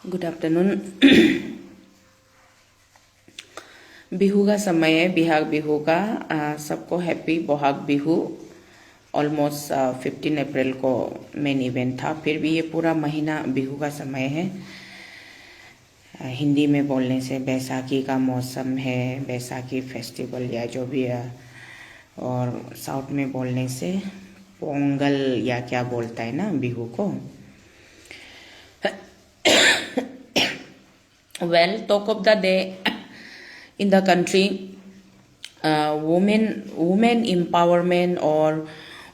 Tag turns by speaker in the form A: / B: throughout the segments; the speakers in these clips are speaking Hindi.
A: Good afternoon. बिहू का समय है, बिहाग बिहू का। सबको हैप्पी बोहाग बिहू। ऑलमोस्ट 15 अप्रैल को मेन इवेंट था, फिर भी ये पूरा महीना बिहू का समय है। हिंदी में बोलने से बैसाखी का मौसम है, बैसाखी फेस्टिवल या जो भी है। और साउथ में बोलने से पोंगल या क्या बोलता है ना बिहू को। Well, talk of the day in the country, women empowerment और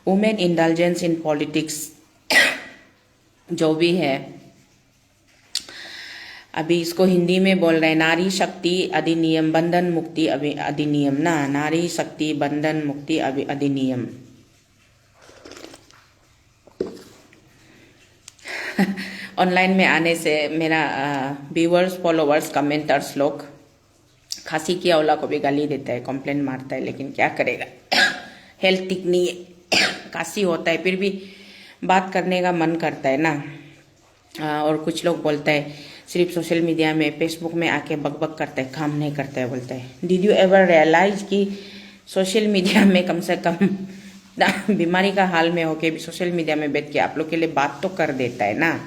A: women indulgence in politics जो भी है, अभी इसको हिंदी में बोल रहे हैं नारी शक्ति अधिनियम बंधन मुक्ति अधिनियम ना, नारी शक्ति बंधन मुक्ति अधिनियम। ऑनलाइन में आने से मेरा व्यूअर्स फॉलोअर्स कमेंटर्स लोग खांसी की औला को भी गाली देता है, कंप्लेंट मारता है, लेकिन क्या करेगा, हेल्थ ठीक नहीं है, खांसी होता है फिर भी बात करने का मन करता है ना। और कुछ लोग बोलते हैं सिर्फ सोशल मीडिया में फेसबुक में आके बकबक करते हैं, काम नहीं करते है बोलते हैं। डिड यू एवर रियलाइज कि सोशल मीडिया में कम से कम बीमारी का हाल में होके भी सोशल मीडिया में बैठ के आप लोग के लिए बात तो कर देता है ना,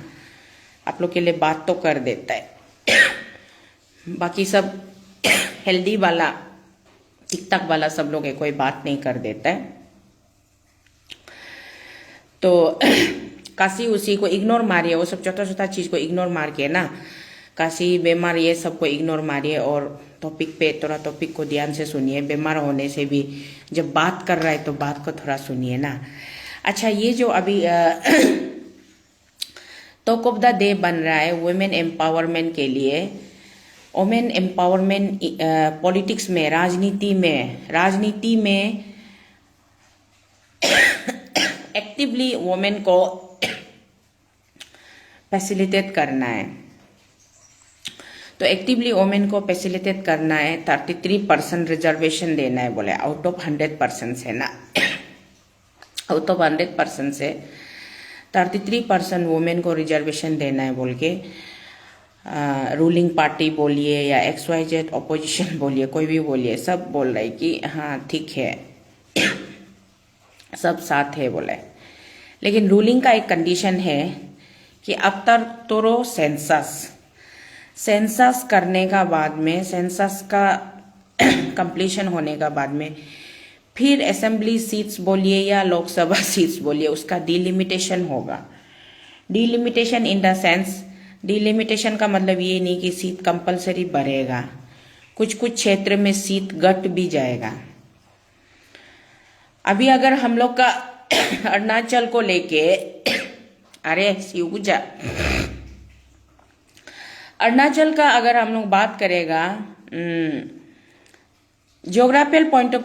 A: आप लोग के लिए बात तो कर देता है। बाकी सब हेल्दी वाला टिक टाक वाला सब लोग है, कोई बात नहीं कर देता है। तो काशी उसी को इग्नोर मारिए, वो सब छोटा छोटा चीज को इग्नोर मार के ना, काशी बीमार ये सबको इग्नोर मारिए और टॉपिक पे थोड़ा टॉपिक को ध्यान से सुनिए। बीमार होने से भी जब बात कर रहा है तो बात को थोड़ा सुनिए ना। अच्छा, ये जो अभी टॉक ऑफ द डे बन रहा है वुमेन एम्पावरमेंट के लिए, वुमेन एम्पावरमेंट पॉलिटिक्स में, राजनीति में एक्टिवली वुमेन को फैसिलिटेट करना है। तो एक्टिवली वुमेन को फैसिलिटेट करना है, 33% रिजर्वेशन देना है बोले, आउट ऑफ 100% से ना, आउट ऑफ 100% से 33% वुमेन को रिजर्वेशन देना है बोल के रूलिंग पार्टी बोलिए या XYZ ऑपोजिशन बोलिए, कोई भी बोलिए, सब बोल रहे कि हाँ ठीक है, सब साथ है बोले। लेकिन रूलिंग का एक कंडीशन है कि अब तक तो सेंसस करने का बाद में, सेंसस का कंप्लीशन होने का बाद में फिर असेंबली सीट्स बोलिए या लोकसभा सीट्स बोलिए, उसका डिलिमिटेशन होगा। Delimitation in the sense, delimitation का मतलब ये नहीं कि सीट कंपलसरी बढ़ेगा, कुछ कुछ क्षेत्र में सीट घट भी जाएगा। अभी अगर हम लोग का अरुणाचल को लेके अरे सिउजा अरुणाचल का अगर हम लोग बात करेगा ज्योग्राफिकल पॉइंट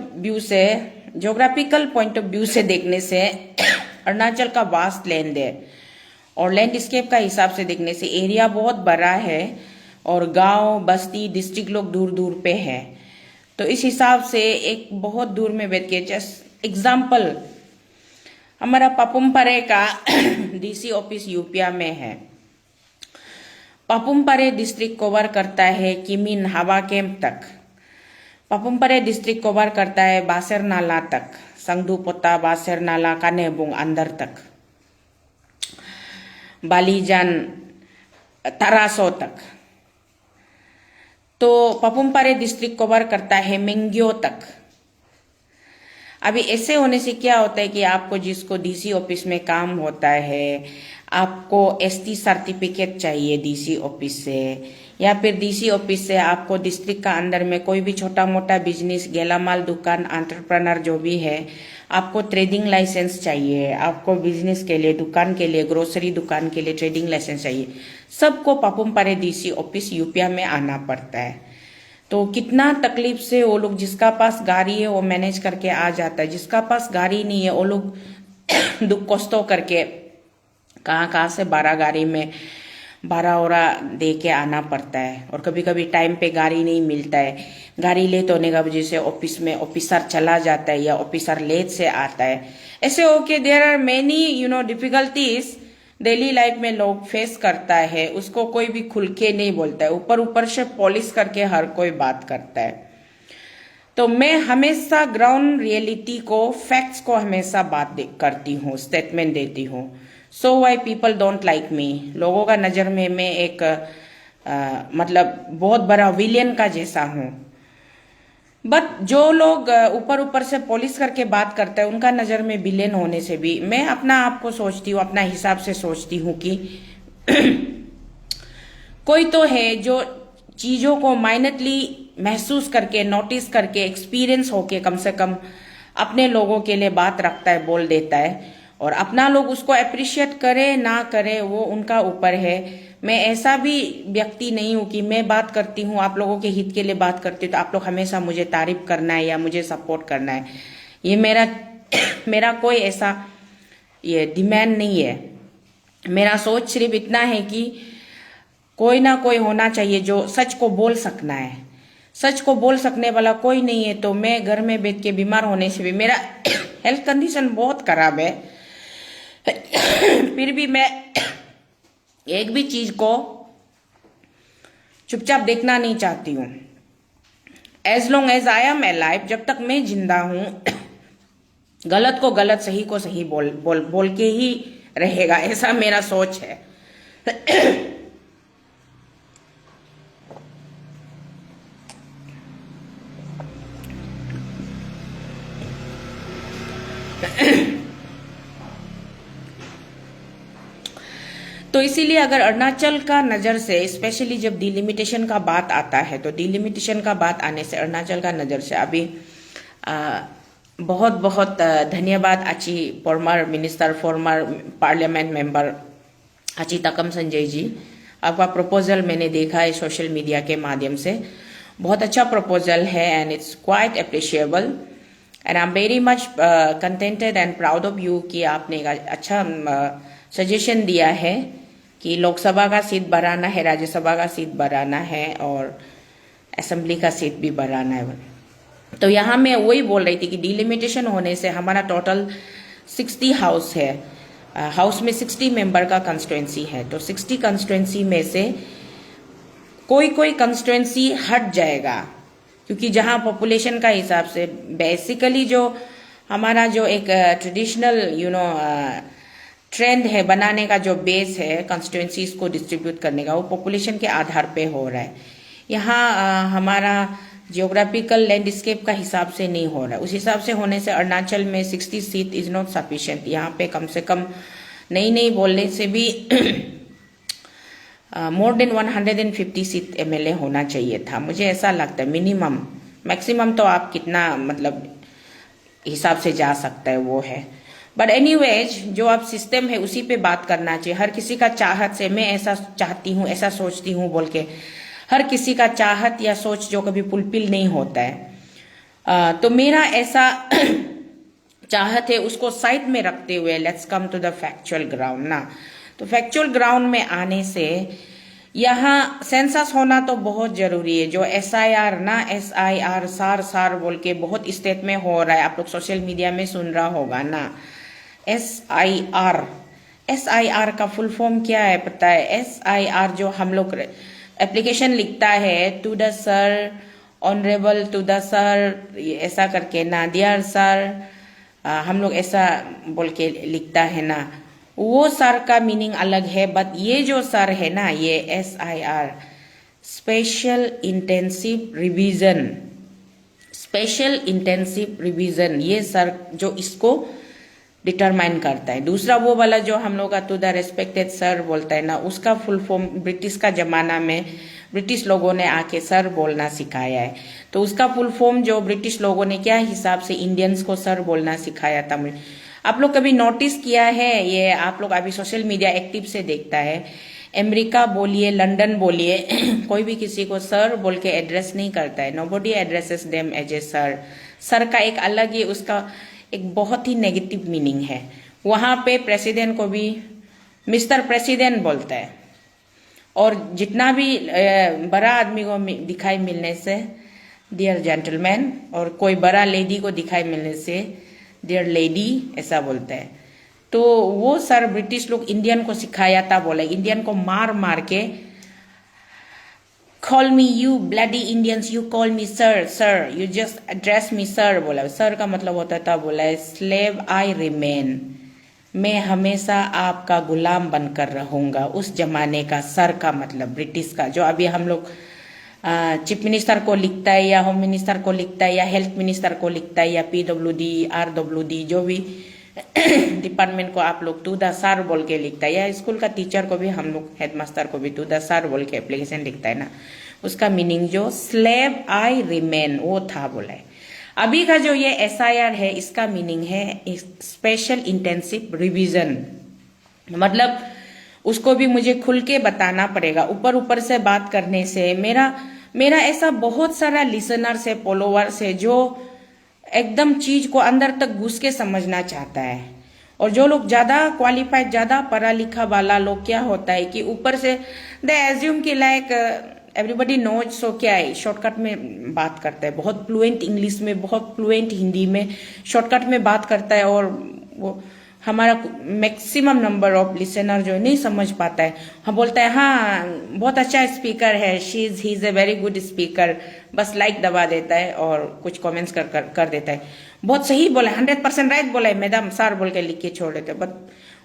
A: ऑफ व्यू से देखने से अरुणाचल का वास्ट लैंड है, और लैंडस्केप का हिसाब से देखने से एरिया बहुत बड़ा है और गांव बस्ती डिस्ट्रिक्ट लोग दूर दूर पे है। तो इस हिसाब से एक बहुत दूर में बैठ के, जस्ट एग्जाम्पल, हमारा पापुमपारे का DC ऑफिस यूपिया में है। पापुमपारे डिस्ट्रिक्ट कवर करता है किमिन हवा कैंप तक, पापुमपारे डिस्ट्रिक्ट कवर करता है बासेर नाला तक, संगदुपोता बासेर नाला कानेबुंग अंदर तक, बालीजान तरासो तक। तो पापुमपारे डिस्ट्रिक्ट कवर करता है मेंग्यो तक। अभी ऐसे होने से क्या होता है कि आपको जिसको DC ऑफिस में काम होता है, आपको ST सर्टिफिकेट चाहिए DC ऑफिस से, या फिर DC ऑफिस से आपको डिस्ट्रिक्ट का अंदर में कोई भी छोटा मोटा बिजनेस, गेलामाल दुकान, एंटरप्रेन्योर जो भी है, आपको ट्रेडिंग लाइसेंस चाहिए, आपको बिजनेस के लिए, दुकान के लिए, ग्रोसरी दुकान के लिए ट्रेडिंग लाइसेंस चाहिए, सबको पापुमपारे DC ऑफिस यूपिया में आना पड़ता है। तो कितना तकलीफ से वो लोग, जिसका पास गाड़ी है वो मैनेज करके आ जाता है, जिसका पास गाड़ी नहीं है वो लोग दुख कष्टों करके कहाँ से 12 गाड़ी में 12 ओरा दे के आना पड़ता है। और कभी कभी टाइम पे गाड़ी नहीं मिलता है, गाड़ी लेट होने का वजह से ऑफिस में ऑफिसर चला जाता है या ऑफिसर लेट से आता है। ऐसे होके there are many difficulties daily life में लोग फेस करता है, उसको कोई भी खुल के नहीं बोलता है, ऊपर ऊपर से पॉलिश करके हर कोई बात करता है। तो मैं हमेशा ग्राउंड रियलिटी को, फैक्ट्स को हमेशा बात करती हूँ, स्टेटमेंट देती हूँ। So why people don't like me. लोगों का नजर में मैं एक मतलब बहुत बड़ा विलियन का जैसा हूँ। बट जो लोग ऊपर ऊपर से पॉलिश करके बात करते हैं, उनका नजर में विलेन होने से भी मैं अपना आप को सोचती हूँ, अपना हिसाब से सोचती हूँ कि कोई तो है जो चीजों को माइनटली महसूस करके, नोटिस करके, एक्सपीरियंस होके कम से कम अपने लोगों के लिए बात रखता है, बोल देता है। और अपना लोग उसको अप्रिशिएट करे ना करे वो उनका ऊपर है। मैं ऐसा भी व्यक्ति नहीं हूं कि मैं बात करती हूँ, आप लोगों के हित के लिए बात करती हूँ तो आप लोग हमेशा मुझे तारीफ करना है या मुझे सपोर्ट करना है। ये मेरा कोई ऐसा ये डिमांड नहीं है। मेरा सोच सिर्फ इतना है कि कोई ना कोई होना चाहिए जो सच को बोल सकना है। सच को बोल सकने वाला कोई नहीं है। तो मैं घर में बैठ के बीमार होने से भी, मेरा हेल्थ कंडीशन बहुत खराब है, फिर भी मैं एक भी चीज को चुपचाप देखना नहीं चाहती हूँ। As long as I am alive, जब तक मैं जिंदा हूं, गलत को गलत, सही को सही बोल के ही रहेगा, ऐसा मेरा सोच है। तो इसीलिए अगर अरुणाचल का नजर से, स्पेशली जब डिलिमिटेशन का बात आता है, तो डिलिमिटेशन का बात आने से अरुणाचल का नजर से अभी बहुत बहुत धन्यवाद आची former minister, former parliament member आची तकम संजय जी। आपका प्रपोजल मैंने देखा है सोशल मीडिया के माध्यम से, बहुत अच्छा प्रपोजल है and it's quite appreciable and I am very much contented and proud of you कि आपने एक अच्छा सजेशन दिया है कि लोकसभा का सीट बढ़ाना है, राज्यसभा का सीट बढ़ाना है और असेंबली का सीट भी बढ़ाना है। तो यहाँ मैं वही बोल रही थी कि डिलिमिटेशन होने से हमारा टोटल 60 हाउस है, हाउस में 60 मेंबर का कंस्टिट्यूएंसी है। तो 60 कंस्टिट्यूएंसी में से कोई कोई कंस्टिट्यूएंसी हट जाएगा, क्योंकि जहाँ पॉपुलेशन का हिसाब से बेसिकली जो हमारा जो एक ट्रेडिशनल ट्रेंड है बनाने का, जो बेस है कंस्टिट्यूएंसीज को डिस्ट्रीब्यूट करने का, वो पॉपुलेशन के आधार पे हो रहा है। यहाँ हमारा जियोग्राफिकल लैंडस्केप का हिसाब से नहीं हो रहा है। उस हिसाब से होने से अरुणाचल में 60 सीट इज नॉट सफिशिएंट। यहाँ पे कम से कम नहीं बोलने से भी मोर देन 150 सीट एमएलए होना चाहिए था, मुझे ऐसा लगता है। मिनिमम, मैक्सिमम तो आप कितना मतलब हिसाब से जा सकता है वो है। बट एनीवेज, जो अब सिस्टम है उसी पे बात करना चाहिए। हर किसी का चाहत से, मैं ऐसा चाहती हूँ, ऐसा सोचती हूँ बोल के हर किसी का चाहत या सोच जो कभी फुलफिल नहीं होता है। तो मेरा ऐसा चाहत है, उसको साइड में रखते हुए let's come to the factual ground ना। तो फैक्चुअल ग्राउंड में आने से यहाँ सेंसस होना तो बहुत जरूरी है। जो SIR ना, SIR सार बोल के बहुत स्टेट में हो रहा है, आप लोग सोशल मीडिया में सुन रहा होगा ना। SIR का फुल फॉर्म क्या है पता है? SIR जो हम लोग एप्लीकेशन लिखता है, to the sir, honourable to the sir, ऐसा करके ना, डियर सर, हम लोग ऐसा बोल के लिखता है ना। वो सर का मीनिंग अलग है, बट ये जो सर है ना, ये SIR special intensive revision, special intensive revision, ये सर जो इसको डिटरमाइन करता है। दूसरा वो वाला जो हम लोग का टू द रेस्पेक्टेड सर बोलता है ना, उसका फुल फॉर्म ब्रिटिश का जमाना में ब्रिटिश लोगों ने आके सर बोलना सिखाया है। तो उसका फुल फॉर्म जो ब्रिटिश लोगों ने क्या हिसाब से इंडियंस को सर बोलना सिखाया था, आप लोग कभी नोटिस किया है? ये आप लोग अभी सोशल मीडिया एक्टिव से देखता है, अमेरिका बोलिए, लंदन बोलिए, कोई भी किसी को सर बोल के एड्रेस नहीं करता है। Nobody addresses them as a sir. Sir का एक अलग ही, उसका एक बहुत ही नेगेटिव मीनिंग है। वहां पे प्रेसिडेंट को भी मिस्टर प्रेसिडेंट बोलता है, और जितना भी बड़ा आदमी को दिखाई मिलने से डियर जेंटलमैन, और कोई बड़ा लेडी को दिखाई मिलने से डियर लेडी ऐसा बोलता है। तो वो सर ब्रिटिश लोग इंडियन को सिखाया था, बोला इंडियन को मार मार के, call me you bloody Indians, you call me sir, sir you just address me sir. बोला सर का मतलब होता था, बोला स्लेव आई रिमेन, मैं हमेशा आपका गुलाम बनकर रहूंगा। उस जमाने का सर का मतलब ब्रिटिश का, जो अभी हम लोग चीफ मिनिस्टर को लिखता है या होम मिनिस्टर को लिखता है या हेल्थ मिनिस्टर को लिखता है या PWD RWD जो भी डिपार्टमेंट को आप लोग टू द सर बोल के लिखता है, या स्कूल का टीचर को भी हम लोग हेडमास्टर को भी टू द सर बोल के एप्लीकेशन लिखता है ना, उसका मीनिंग जो स्लेव आई रिमेन वो था, बोला है। अभी का जो ये SIR है इसका मीनिंग है स्पेशल इंटेंसिव रिवीजन, मतलब उसको भी मुझे खुल के बताना पड़ेगा। ऊपर ऊपर से बात करने से मेरा ऐसा बहुत सारा लिसनर्स है, फॉलोवर्स है जो एकदम चीज को अंदर तक घुस के समझना चाहता है। और जो लोग ज्यादा क्वालिफाइड, ज्यादा पढ़ा लिखा वाला लोग, क्या होता है कि ऊपर से दे एज्यूम कि लाइक एवरीबडी नोज, सो क्या है, शॉर्टकट में बात करता है, बहुत फ्लुएंट इंग्लिश में, बहुत फ्लुएंट हिंदी में शॉर्टकट में बात करता है, और वो हमारा मैक्सिमम नंबर ऑफ लिसनर जो नहीं समझ पाता है। हम बोलता है हाँ बहुत अच्छा स्पीकर है, he is a very good speaker, बस लाइक दबा देता है और कुछ कमेंट्स कर देता है, बहुत सही बोला है, 100% राइट बोला है मैडम सर बोल के लिख के छोड़ देते हैं, बट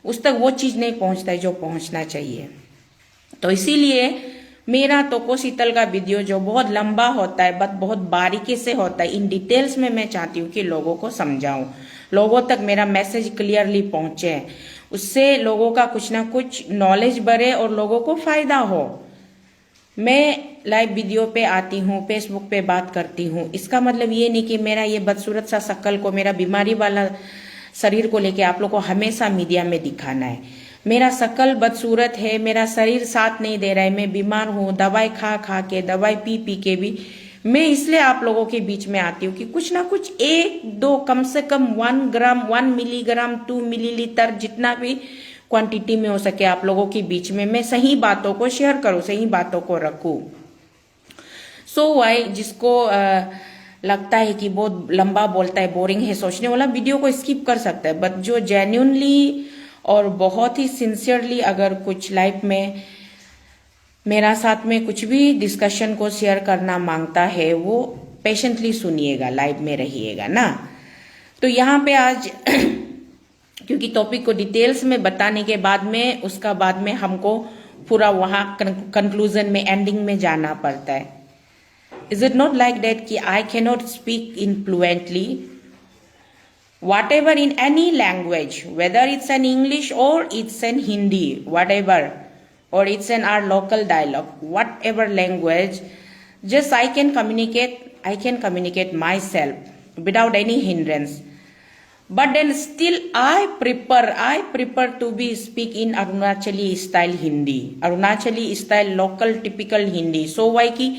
A: उस तक वो चीज नहीं पहुंचता है जो पहुंचना चाहिए। तो इसीलिए मेरा तोको शीतल का वीडियो जो बहुत लंबा होता है बट बहुत बारीकी से होता है, इन डिटेल्स में मैं चाहती हूँ कि लोगों को समझाऊं, लोगों तक मेरा मैसेज क्लियरली पहुंचे, उससे लोगों का कुछ ना कुछ नॉलेज बढ़े और लोगों को फायदा हो। मैं लाइव वीडियो पे आती हूँ, फेसबुक पे बात करती हूँ, इसका मतलब ये नहीं कि मेरा ये बदसूरत सा शक्ल को, मेरा बीमारी वाला शरीर को लेके आप लोग को हमेशा मीडिया में दिखाना है। मेरा शक्ल बदसूरत है, मेरा शरीर साथ नहीं दे रहा है, मैं बीमार हूँ, दवाई खा खा के, दवाई पी पी के भी मैं इसलिए आप लोगों के बीच में आती हूँ कि कुछ ना कुछ 1-2 कम से कम 1 ग्राम, 1 मिलीग्राम, 2 मिलीलीटर, जितना भी क्वांटिटी में हो सके आप लोगों के बीच में मैं सही बातों को शेयर करूँ, सही बातों को रखूँ। सो वाई जिसको लगता है कि बहुत लंबा बोलता है, बोरिंग है, सोचने वाला वीडियो को स्किप कर सकता है, बट जो जेन्युइनली और बहुत ही सिंसियरली अगर कुछ लाइफ में मेरा साथ में कुछ भी डिस्कशन को शेयर करना मांगता है, वो पेशेंटली सुनिएगा, लाइव में रहिएगा ना। तो यहाँ पे आज क्योंकि टॉपिक को डिटेल्स में बताने के बाद में उसका बाद में हमको पूरा वहां कंक्लूजन में, एंडिंग में जाना पड़ता है। Is it not like that कि I can not speak in fluently whatever in any language, whether it's an English or it's an Hindi, whatever, or it's an our local dialogue, whatever language, just I can communicate myself without any hindrance. But then still I prefer to be speak in Arunachali style Hindi, Arunachali style local typical Hindi. So why ki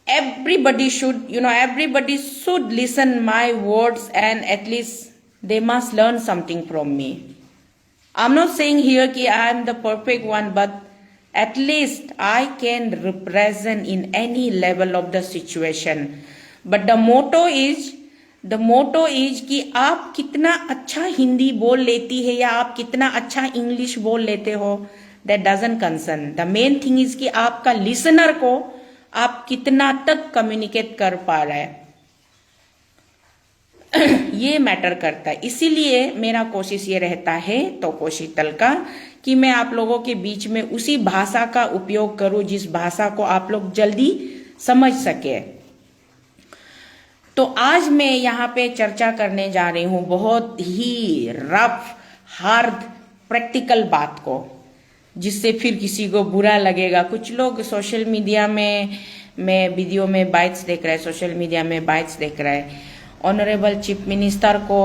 A: everybody should listen my words and at least they must learn something from me. I'm not saying here कि I am the perfect one, but at least I can represent in any level of the situation. But the motto is कि आप कितना अच्छा हिंदी बोल लेती है या आप कितना अच्छा इंग्लिश बोल लेते हो, that doesn't concern. The main thing is कि आपका लिसनर को आप कितना तक कम्युनिकेट कर पा रहा है ये मैटर करता है। इसीलिए मेरा कोशिश ये रहता है तोको शीतल का कि मैं आप लोगों के बीच में उसी भाषा का उपयोग करूं जिस भाषा को आप लोग जल्दी समझ सके। तो आज मैं यहाँ पे चर्चा करने जा रही हूँ बहुत ही रफ, हार्ड, प्रैक्टिकल बात को, जिससे फिर किसी को बुरा लगेगा। कुछ लोग सोशल मीडिया में, मैं वीडियो में बाइट्स देख रहा है, सोशल मीडिया में बाइट्स देख रहा है, ऑनरेबल चीफ मिनिस्टर को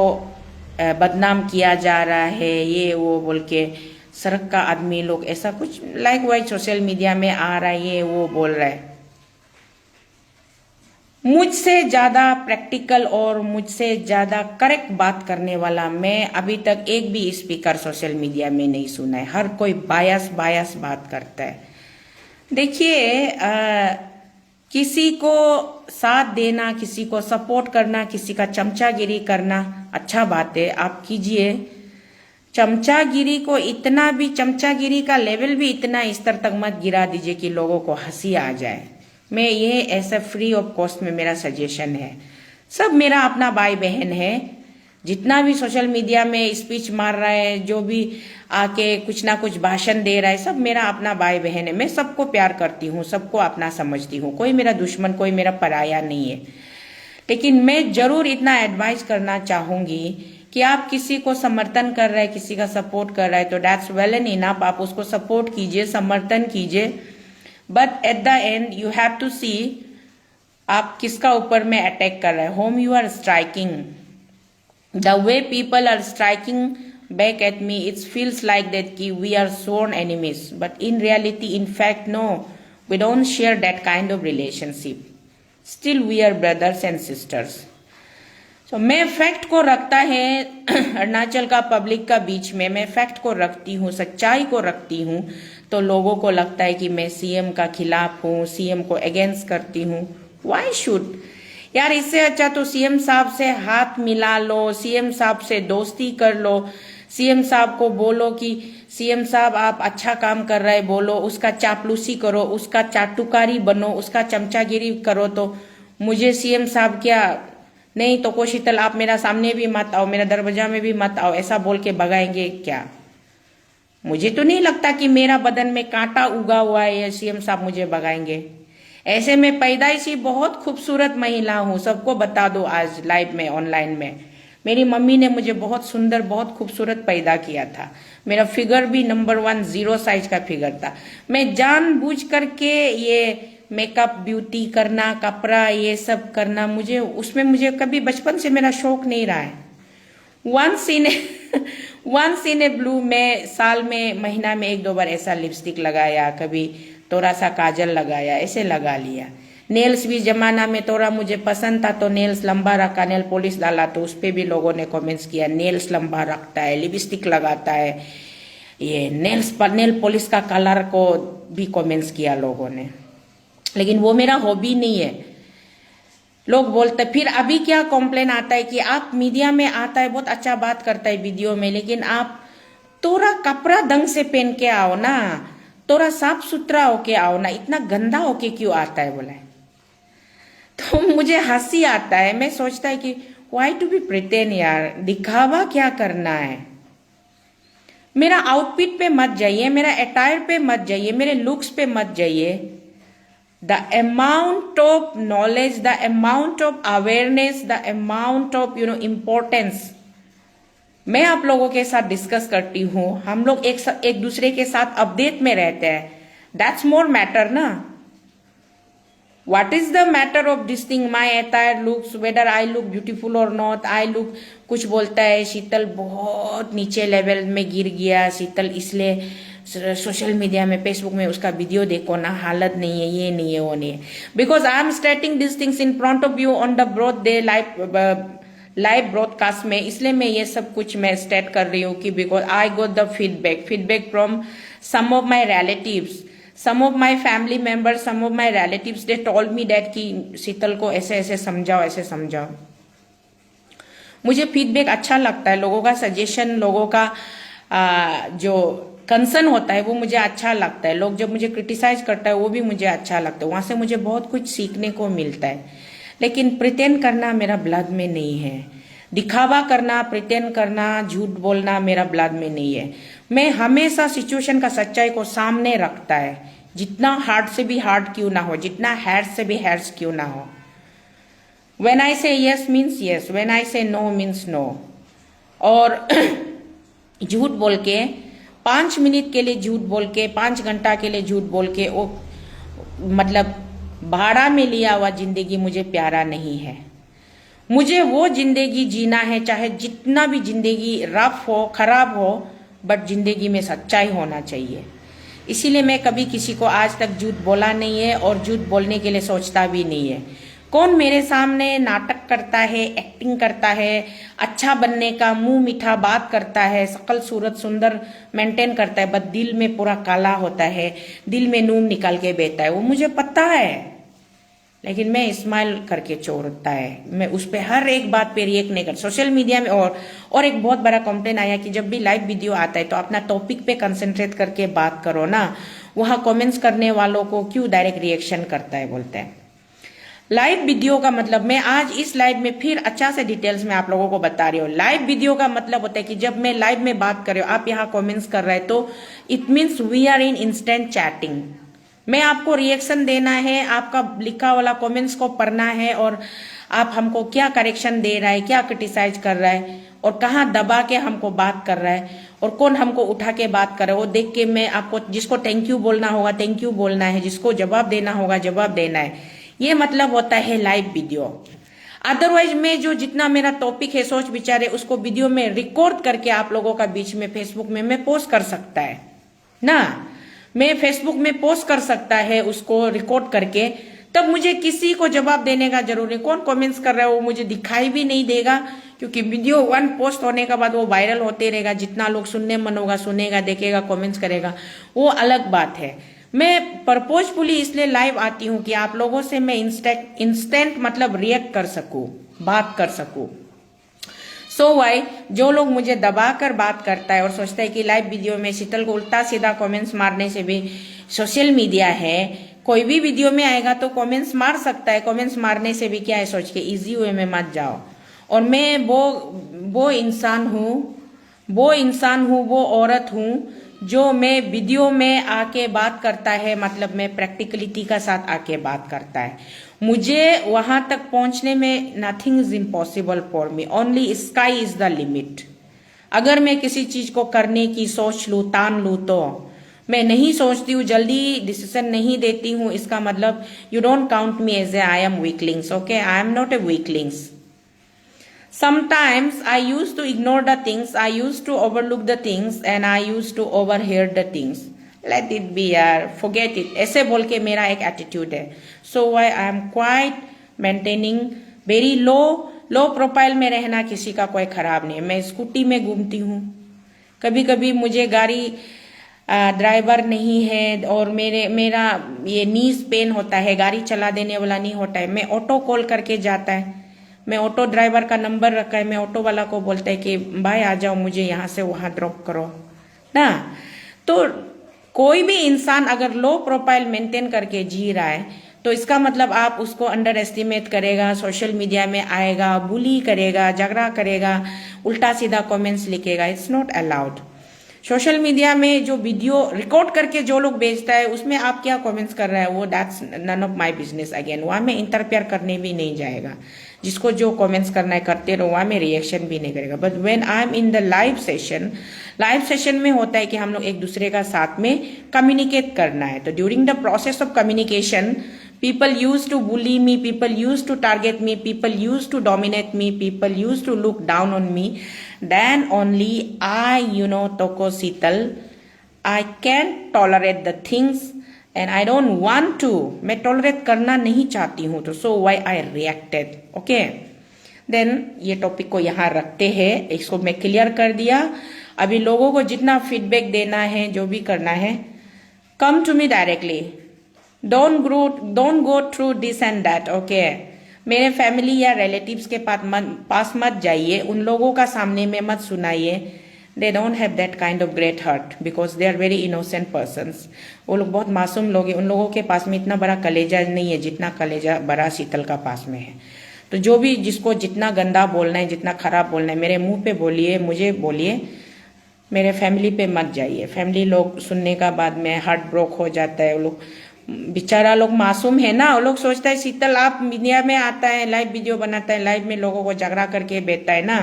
A: बदनाम किया जा रहा है, ये वो बोल के सड़क का आदमी लोग ऐसा कुछ लाइक वाइज सोशल मीडिया में आ रहा है, ये वो बोल रहा है। मुझसे ज्यादा प्रैक्टिकल और मुझसे ज्यादा करेक्ट बात करने वाला मैं अभी तक एक भी स्पीकर सोशल मीडिया में नहीं सुना है। हर कोई बायस बात करता है। देखिए, किसी को साथ देना, किसी को सपोर्ट करना, किसी का चमचागिरी करना अच्छा बात है, आप कीजिए, चमचागिरी को इतना भी, चमचागिरी का लेवल भी इतना स्तर तक मत गिरा दीजिए कि लोगों को हंसी आ जाए। मैं ये ऐसा फ्री ऑफ कॉस्ट में मेरा सजेशन है। सब मेरा अपना भाई बहन है। जितना भी सोशल मीडिया में स्पीच मार रहा है, जो भी आके कुछ ना कुछ भाषण दे रहा है, सब मेरा अपना भाई बहन है। मैं सबको प्यार करती हूँ, सबको अपना समझती हूँ। कोई मेरा दुश्मन, कोई मेरा पराया नहीं है। लेकिन मैं जरूर इतना एडवाइस करना चाहूंगी कि आप किसी को समर्थन कर रहे हैं, किसी का सपोर्ट कर रहे हैं, तो दैट्स वेल एंड इनफ। आप उसको सपोर्ट कीजिए, समर्थन कीजिए, but at the end you have to see आप किसका ऊपर में अटैक कर रहे हैं, whom you are striking. The way people are striking back at me, it feels like that ki we are sworn enemies, but in reality, in fact, no, we don't share that kind of relationship. Still we are brothers and sisters. So मैं फैक्ट को रखता है अरुणाचल का पब्लिक का बीच में, मैं फैक्ट को रखती हूँ, सच्चाई को रखती हूँ, तो लोगों को लगता है कि मैं सीएम का खिलाफ हूँ, सीएम को अगेंस्ट करती हूँ। Why should? यार इससे अच्छा तो सीएम साहब से हाथ मिला लो, सीएम साहब से दोस्ती कर लो, सीएम साहब को बोलो कि सीएम साहब आप अच्छा काम कर रहे हैं, बोलो, उसका चापलूसी करो, उसका चाटुकारी बनो, उसका चमचागिरी करो। तो मुझे सीएम साहब क्या नहीं तो कोशितल आप मेरा सामने भी मत आओ, मेरा दरवाजा में भी मत आओ, ऐसा बोल के भगाएंगे क्या? मुझे तो नहीं लगता कि मेरा बदन में कांटा उगा हुआ है या सीएम साहब मुझे भगाएंगे। ऐसे में पैदाइशी बहुत खूबसूरत महिला हूं, सबको बता दो आज लाइव में, ऑनलाइन में। मेरी मम्मी ने मुझे बहुत सुंदर, बहुत खूबसूरत पैदा किया था। मेरा फिगर भी नंबर 1 0 साइज का फिगर था। मैं जानबूझ करके ये मेकअप, ब्यूटी करना, कपड़ा, ये सब करना, मुझे उसमें मुझे कभी बचपन से मेरा शौक नहीं रहा है। वंस इन ए ब्लू में साल में, महीना में 1-2 बार ऐसा लिपस्टिक लगाया, कभी थोड़ा सा काजल लगाया, ऐसे लगा लिया। नेल्स भी जमाना में थोड़ा मुझे पसंद था तो नेल्स लंबा रखा, नेल पॉलिश डाला, तो उस पे भी लोगों ने कमेंट्स किया नेल्स लंबा रखता है, लिपस्टिक लगाता है, ये नेल्स पर नेल पॉलिश का कलर को भी कमेंट्स किया लोगों ने। लेकिन वो मेरा हॉबी नहीं है। लोग बोलते, फिर अभी क्या कॉम्प्लेन आता है कि आप मीडिया में आता है, बहुत अच्छा बात करता है वीडियो में, लेकिन आप थोड़ा कपड़ा ढंग से पहन के आओ ना, थोड़ा साफ सुथरा होके आओ ना, इतना गंदा होके क्यों आता है बोला है। तो मुझे हंसी आता है। मैं सोचता है कि व्हाई टू बी प्रिटेंड यार, दिखावा क्या करना है। मेरा आउटफिट पे मत जाइए, मेरा अटायर पे मत जाइए, मेरे लुक्स पे मत जाइए। The amount of knowledge, the amount of awareness, the amount of importance मैं आप लोगों के साथ डिस्कस करती हूँ। हम लोग एक दूसरे के साथ अपडेट में रहते हैं। दैट्स मोर मैटर ना। What is the matter of this thing? My attire looks, whether I look beautiful or not, I look, कुछ बोलता है शीतल बहुत नीचे लेवल में गिर गया, शीतल इसलिए सोशल मीडिया में, फेसबुक में उसका वीडियो देखो ना, हालत नहीं है, ये नहीं है, वो नहीं है। Because I am stating this things in front of you on the broad day live broadcast में, इसलिए मैं ये सब कुछ मैं स्टेट कर रही हूँ कि because I got the feedback from some of my relatives, some of my family members, some of my relatives, they told me that कि शीतल को ऐसे ऐसे समझाओ, ऐसे समझाओ। मुझे फीडबैक अच्छा लगता है, लोगों का सजेशन, लोगों का जो कंसर्न होता है वो मुझे अच्छा लगता है। लोग जब मुझे क्रिटिसाइज करता है वो भी मुझे अच्छा लगता है, वहां से मुझे बहुत कुछ सीखने को मिलता है। लेकिन प्रिटेंड करना मेरा ब्लड में नहीं है। दिखावा करना, प्रिटेंड करना, झूठ बोलना मेरा ब्लड में नहीं है। मैं हमेशा सिचुएशन का सच्चाई को सामने रखता है, जितना हार्ड से भी हार्ड क्यों ना हो, जितना हैर्स से भी हैर्स क्यों ना हो। व्हेन आई से yes means yes, when I से नो मीन्स नो। और झूठ बोल के 5 मिनट के लिए झूठ बोल के, 5 घंटा के लिए झूठ बोल के, वो मतलब भाड़ा में लिया हुआ जिंदगी मुझे प्यारा नहीं है। मुझे वो जिंदगी जीना है, चाहे जितना भी जिंदगी रफ हो, खराब हो, बट जिंदगी में सच्चाई होना चाहिए। इसीलिए मैं कभी किसी को आज तक झूठ बोला नहीं है और झूठ बोलने के लिए सोचता भी नहीं है। कौन मेरे सामने नाटक करता है, एक्टिंग करता है, अच्छा बनने का, मुंह मीठा बात करता है, शकल सूरत सुंदर मेंटेन करता है, बट दिल में पूरा काला होता है, दिल में नून निकाल के बेचता है, वो मुझे पता है। लेकिन मैं स्माइल करके छोड़ता है, मैं उस पर हर एक बात पे रिएक्ट नहीं कर। सोशल मीडिया में और एक बहुत बड़ा कंप्लेन आया कि जब भी लाइव वीडियो आता है तो अपना टॉपिक पे कंसंट्रेट करके बात करो ना, वहां कमेंट्स करने वालों को क्यों डायरेक्ट रिएक्शन करता है बोलते हैं। लाइव वीडियो का मतलब, मैं आज इस लाइव में फिर अच्छा से डिटेल्स में आप लोगों को बता रही हूँ। लाइव वीडियो का मतलब होता है कि जब मैं लाइव में बात कर रही हूँ, आप यहाँ कमेंट्स कर रहे हैं, तो it means we are in instant chatting. मैं आपको रिएक्शन देना है, आपका लिखा वाला कमेंट्स को पढ़ना है, और आप हमको क्या करेक्शन दे रहा है, क्या क्रिटिसाइज कर रहा है, और कहाँ दबा के हमको बात कर रहा है, और कौन हमको उठा के बात कर रहा है, वो देख के मैं आपको, जिसको थैंक यू बोलना होगा थैंक यू बोलना है, जिसको जवाब देना होगा जवाब देना है। ये मतलब होता है लाइव वीडियो। अदरवाइज मैं जो जितना मेरा टॉपिक है, सोच विचार है, उसको वीडियो में रिकॉर्ड करके आप लोगों का बीच में फेसबुक में मैं पोस्ट कर सकता है ना, मैं फेसबुक में पोस्ट कर सकता है उसको रिकॉर्ड करके, तब मुझे किसी को जवाब देने का जरूर नहीं। कौन कमेंट्स कर रहा है वो मुझे दिखाई भी नहीं देगा, क्योंकि वीडियो 1 पोस्ट होने के बाद वो वायरल होते रहेगा। जितना लोग सुनने मन होगा सुनेगा, देखेगा, कमेंट्स करेगा, वो अलग बात है। मैं पर्पजफुली इसलिए लाइव आती हूँ कि आप लोगों से मैं इंस्टेंट मतलब रिएक्ट कर सकूं, बात कर सकूं। सो वाई जो लोग मुझे दबाकर बात करता है और सोचता है कि लाइव वीडियो में शीतल को उल्टा सीधा कमेंट्स मारने से भी, सोशल मीडिया है, कोई भी वीडियो में आएगा तो कमेंट्स मार सकता है, कमेंट्स मारने से भी क्या है, सोच के इजी वे में मत जाओ। और मैं वो इंसान हूँ, वो औरत हूँ जो मैं वीडियो में आके बात करता है, मतलब मैं प्रैक्टिकलिटी का साथ आके बात करता है। मुझे वहां तक पहुंचने में nothing is impossible for me, only sky is the limit. अगर मैं किसी चीज को करने की सोच लूं, तान लूं, तो मैं नहीं सोचती हूँ, जल्दी डिसीजन नहीं देती हूँ, इसका मतलब you don't count me as a I am weaklings. Okay, I am not a weaklings. Sometimes I used to ignore the things, I used to overlook the things, and I used to overhear the things. Let it be यार, forget it, ऐसे बोल के मेरा एक एटीट्यूड है। So why I am quite maintaining very low profile में रहना किसी का कोई खराब नहीं है। मैं स्कूटी में घूमती हूँ, कभी कभी मुझे गाड़ी ड्राइवर नहीं है और मेरा ये नीज पेन होता है, गाड़ी चला देने वाला नहीं होता है, मैं ऑटो कॉल करके जाता है, मैं ऑटो ड्राइवर का नंबर रखा है, मैं ऑटो वाला को बोलता है कि भाई आ जाओ, मुझे यहाँ से वहां ड्रॉप करो ना। तो कोई भी इंसान अगर लो प्रोफाइल मेंटेन करके जी रहा है, तो इसका मतलब आप उसको अंडर एस्टिमेट करेगा, सोशल मीडिया में आएगा, बुली करेगा, झगड़ा करेगा, उल्टा सीधा कमेंट्स लिखेगा। It's not allowed. Social media में जो वीडियो रिकॉर्ड करके जो लोग भेजता है, उसमें आप क्या कमेंट्स कर रहे हैं, वो that's none of my business. Again वहां में इंटरफेयर करने भी नहीं जाएगा। जिसको जो कमेंट्स करना है करते रहो, वहां में रिएक्शन भी नहीं करेगा। But when I am in the live session में होता है कि हम लोग एक दूसरे का साथ में कम्युनिकेट करना है। तो during the process of communication, people used to bully me, people used to target me, people used to dominate me, people used to look down on me. Then only I, Toko Sital, I can't tolerate the things and I don't want to, मैं tolerate करना नहीं चाहती हूँ, तो so why I reacted. Okay, then ये टॉपिक को यहाँ रखते हैं, इसको मैं क्लियर कर दिया। अभी लोगों को जितना फीडबैक देना है, जो भी करना है, come to me directly. Don't go through this and that. Okay, मेरे फैमिली या रिलेटिव्स के पास मत जाइए, उन लोगों का सामने में मत सुनाइए। They don't have that kind of great heart because they are very innocent persons. वो लोग बहुत मासूम लोग हैं, उन लोगों के पास में इतना बड़ा कलेजा नहीं है जितना कलेजा बड़ा शीतल का पास में है। तो जो भी जिसको जितना गंदा बोलना है, जितना खराब बोलना है, मेरे मुंह पे बोलिए, मुझे बोलिए, मेरे फैमिली पे मत जाइए। फैमिली लोग सुनने का बाद में हार्ट ब्रोक हो जाता है। वो लोग बेचारा लोग मासूम है ना, वो लोग सोचता है शीतल आप मीडिया में आता है, लाइव वीडियो बनाता है, लाइव में लोगों को झगड़ा करके बेचता है ना,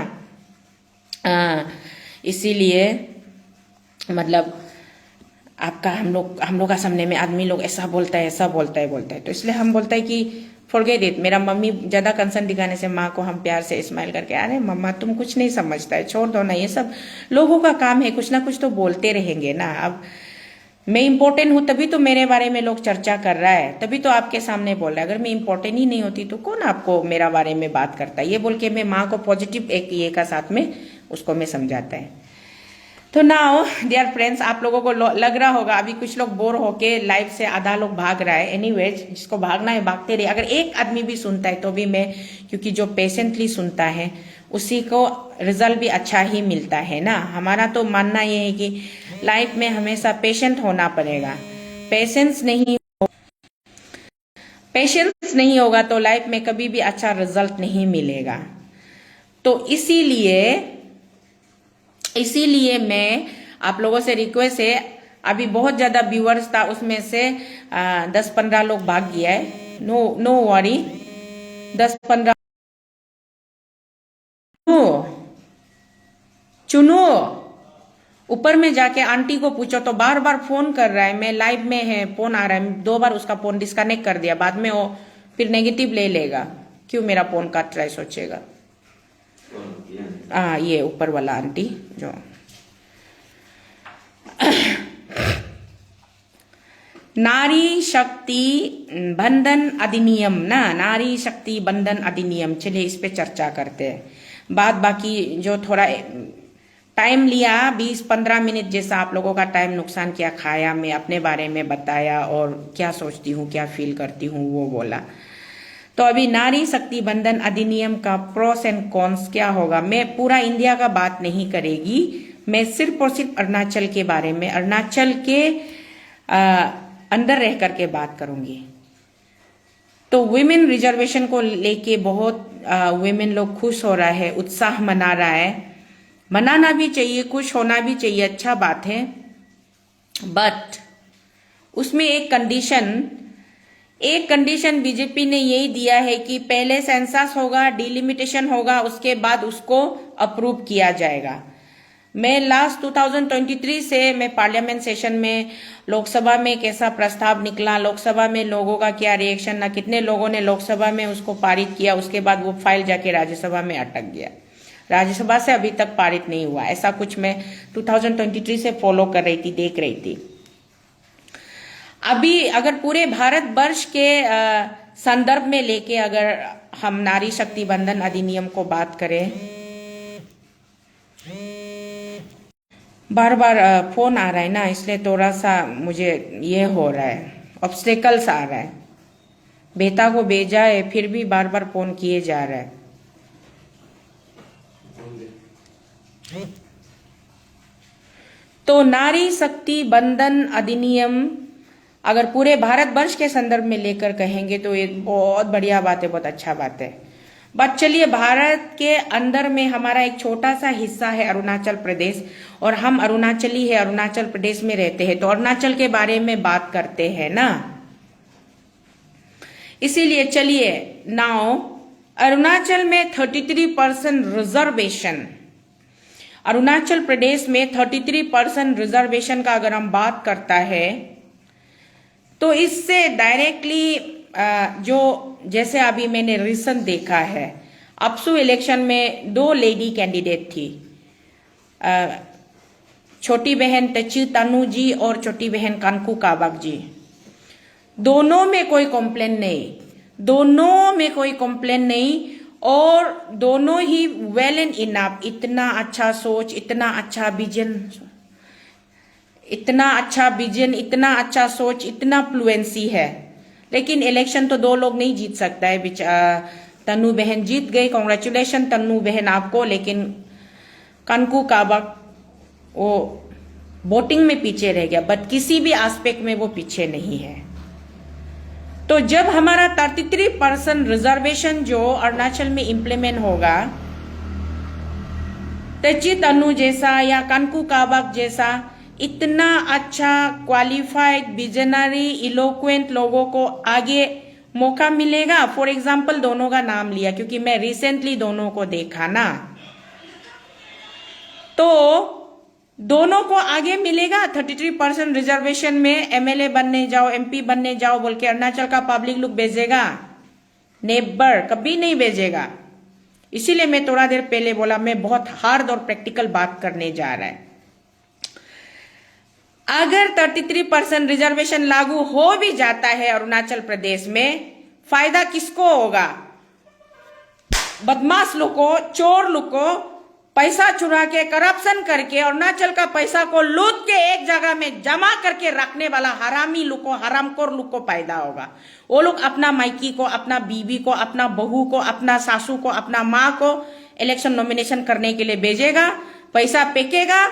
A: इसीलिए मतलब आपका हम लोग का सामने में आदमी लोग ऐसा बोलता है, तो इसलिए हम बोलता है कि फॉरगेट इट। मेरा मम्मी ज्यादा कंसर्न दिखाने से माँ को हम प्यार से स्माइल करके, अरे मम्मा तुम कुछ नहीं समझता है, छोड़ दो ना, ये सब लोगों का काम है, कुछ ना कुछ तो बोलते रहेंगे ना। अब मैं इंपॉर्टेंट हूं तभी तो मेरे बारे में लोग चर्चा कर रहा है, तभी तो आपके सामने बोल रहा है। अगर मैं इंपॉर्टेंट ही नहीं होती तो कौन आपको मेरा बारे में बात करता है। ये बोल के मैं माँ को पॉजिटिव एक ये का साथ में उसको मैं समझाता है। तो नाउ डियर फ्रेंड्स, आप लोगों को लग रहा होगा अभी कुछ लोग बोर होके लाइव से आधा लोग भाग रहा है। एनीवेज, जिसको भागना है भागते रहिए। अगर एक आदमी भी सुनता है तो भी मैं, क्योंकि जो पेशेंटली सुनता है उसी को रिजल्ट भी अच्छा ही मिलता है ना। हमारा तो मानना ये है कि लाइफ में हमेशा पेशेंट होना पड़ेगा। पेशेंस नहीं होगा तो लाइफ में कभी भी अच्छा रिजल्ट नहीं मिलेगा। तो इसीलिए मैं आप लोगों से रिक्वेस्ट है, अभी बहुत ज्यादा व्यूअर्स था, उसमें से 10-15 लोग भाग गया है। नो वरी, 10-15 चुनो। ऊपर में जाके आंटी को पूछो, तो बार बार फोन कर रहा है, मैं लाइव में है, फोन आ रहा है। 2 बार उसका फोन डिस्कनेक्ट कर दिया, बाद में वो फिर नेगेटिव ले लेगा, क्यों मेरा फोन काट रहा है सोचेगा। ये ऊपर वाला आंटी जो नारी शक्ति बंधन अधिनियम ना, नारी शक्ति बंधन अधिनियम, चलिए इस पे चर्चा करते हैं। बाकी जो थोड़ा टाइम लिया, 20-15 मिनट जैसा आप लोगों का टाइम नुकसान किया, खाया, मैं अपने बारे में बताया और क्या सोचती हूँ, क्या फील करती हूँ वो बोला। तो अभी नारी शक्ति बंधन अधिनियम का प्रोस एंड कॉन्स क्या होगा, मैं पूरा इंडिया का बात नहीं करेगी, मैं सिर्फ और सिर्फ अरुणाचल के बारे में, अरुणाचल के अंदर रह करके बात करूंगी। तो वुमेन रिजर्वेशन को लेके बहुत वुमेन लोग खुश हो रहा है, उत्साह मना रहा है। मनाना भी चाहिए, खुश होना भी चाहिए, अच्छा बात है। बट उसमें एक कंडीशन बीजेपी ने यही दिया है कि पहले सेंसस होगा, डिलिमिटेशन होगा, उसके बाद उसको अप्रूव किया जाएगा। मैं लास्ट 2023 से मैं पार्लियामेंट सेशन में, लोकसभा में कैसा प्रस्ताव निकला, लोकसभा में लोगों का क्या रिएक्शन, ना कितने लोगों ने लोकसभा में उसको पारित किया, उसके बाद वो फाइल जाके राज्यसभा में अटक गया, राज्यसभा से अभी तक पारित नहीं हुआ। ऐसा कुछ मैं 2023 से फॉलो कर रही थी, देख रही थी। अभी अगर पूरे भारत वर्ष के संदर्भ में लेके अगर हम नारी शक्ति बंधन अधिनियम को बात करें, बार बार फोन आ रहा है ना, इसलिए थोड़ा सा मुझे ये हो रहा है, ऑब्स्टेकल्स आ रहा है। बेटा को भेजा है, फिर भी बार बार फोन किए जा रहा है। तो नारी शक्ति बंधन अधिनियम अगर पूरे भारत वर्ष के संदर्भ में लेकर कहेंगे तो ये बहुत बढ़िया बात है, बहुत अच्छा बात है। बट चलिए, भारत के अंदर में हमारा एक छोटा सा हिस्सा है अरुणाचल प्रदेश, और हम अरुणाचली है, अरुणाचल प्रदेश में रहते हैं, तो अरुणाचल के बारे में बात करते हैं ना। इसीलिए चलिए, नाउ अरुणाचल में 33% रिजर्वेशन, अरुणाचल प्रदेश में 33% रिजर्वेशन का अगर हम बात करता है तो इससे डायरेक्टली जो जैसे अभी मैंने रिसेंट देखा है, अपसू इलेक्शन में 2 लेडी कैंडिडेट थी, छोटी बहन तेची तनु जी और छोटी बहन कानकू काबक जी। दोनों में कोई कंप्लेन नहीं, और दोनों ही वेल एंड इनफ, इतना अच्छा सोच, इतना अच्छा विजन, इतना अच्छा सोच, इतना फ्लुएंसी है। लेकिन इलेक्शन तो 2 लोग नहीं जीत सकता है। तन्नू बहन जीत गई, कॉन्ग्रेचुलेशन तन्नू बहन आपको, लेकिन कानकू काबक वो वोटिंग में पीछे रह गया, बट किसी भी एस्पेक्ट में वो पीछे नहीं है। तो जब हमारा 33% रिजर्वेशन जो अरुणाचल में इंप्लीमेंट होगा, तेची तन्नू जैसा या कानकू काबक जैसा इतना अच्छा क्वालिफाइड, विजनरी, इलोक्वेंट लोगों को आगे मौका मिलेगा। फॉर एग्जाम्पल दोनों का नाम लिया क्योंकि मैं रिसेंटली दोनों को देखा ना, तो दोनों को आगे मिलेगा 33% रिजर्वेशन में। एमएलए बनने जाओ, एमपी बनने जाओ बोल के अरुणाचल का पब्लिक लोग भेजेगा? नेबर, कभी नहीं भेजेगा। इसीलिए मैं थोड़ा देर पहले बोला मैं बहुत हार्ड और प्रैक्टिकल बात करने जा रहा है। अगर 33% रिजर्वेशन लागू हो भी जाता है अरुणाचल प्रदेश में, फायदा किसको होगा? बदमाश लोग को, चोर लोग को, पैसा चुरा के करप्शन करके अरुणाचल का पैसा को लूट के एक जगह में जमा करके रखने वाला हरामी लोग को, हरामखोर लोग को पैदा होगा। वो लोग अपना मायकी को, अपना बीवी को, अपना बहू को, अपना सासू को, अपना माँ को इलेक्शन नॉमिनेशन करने के लिए भेजेगा, पैसा फेंकेगा,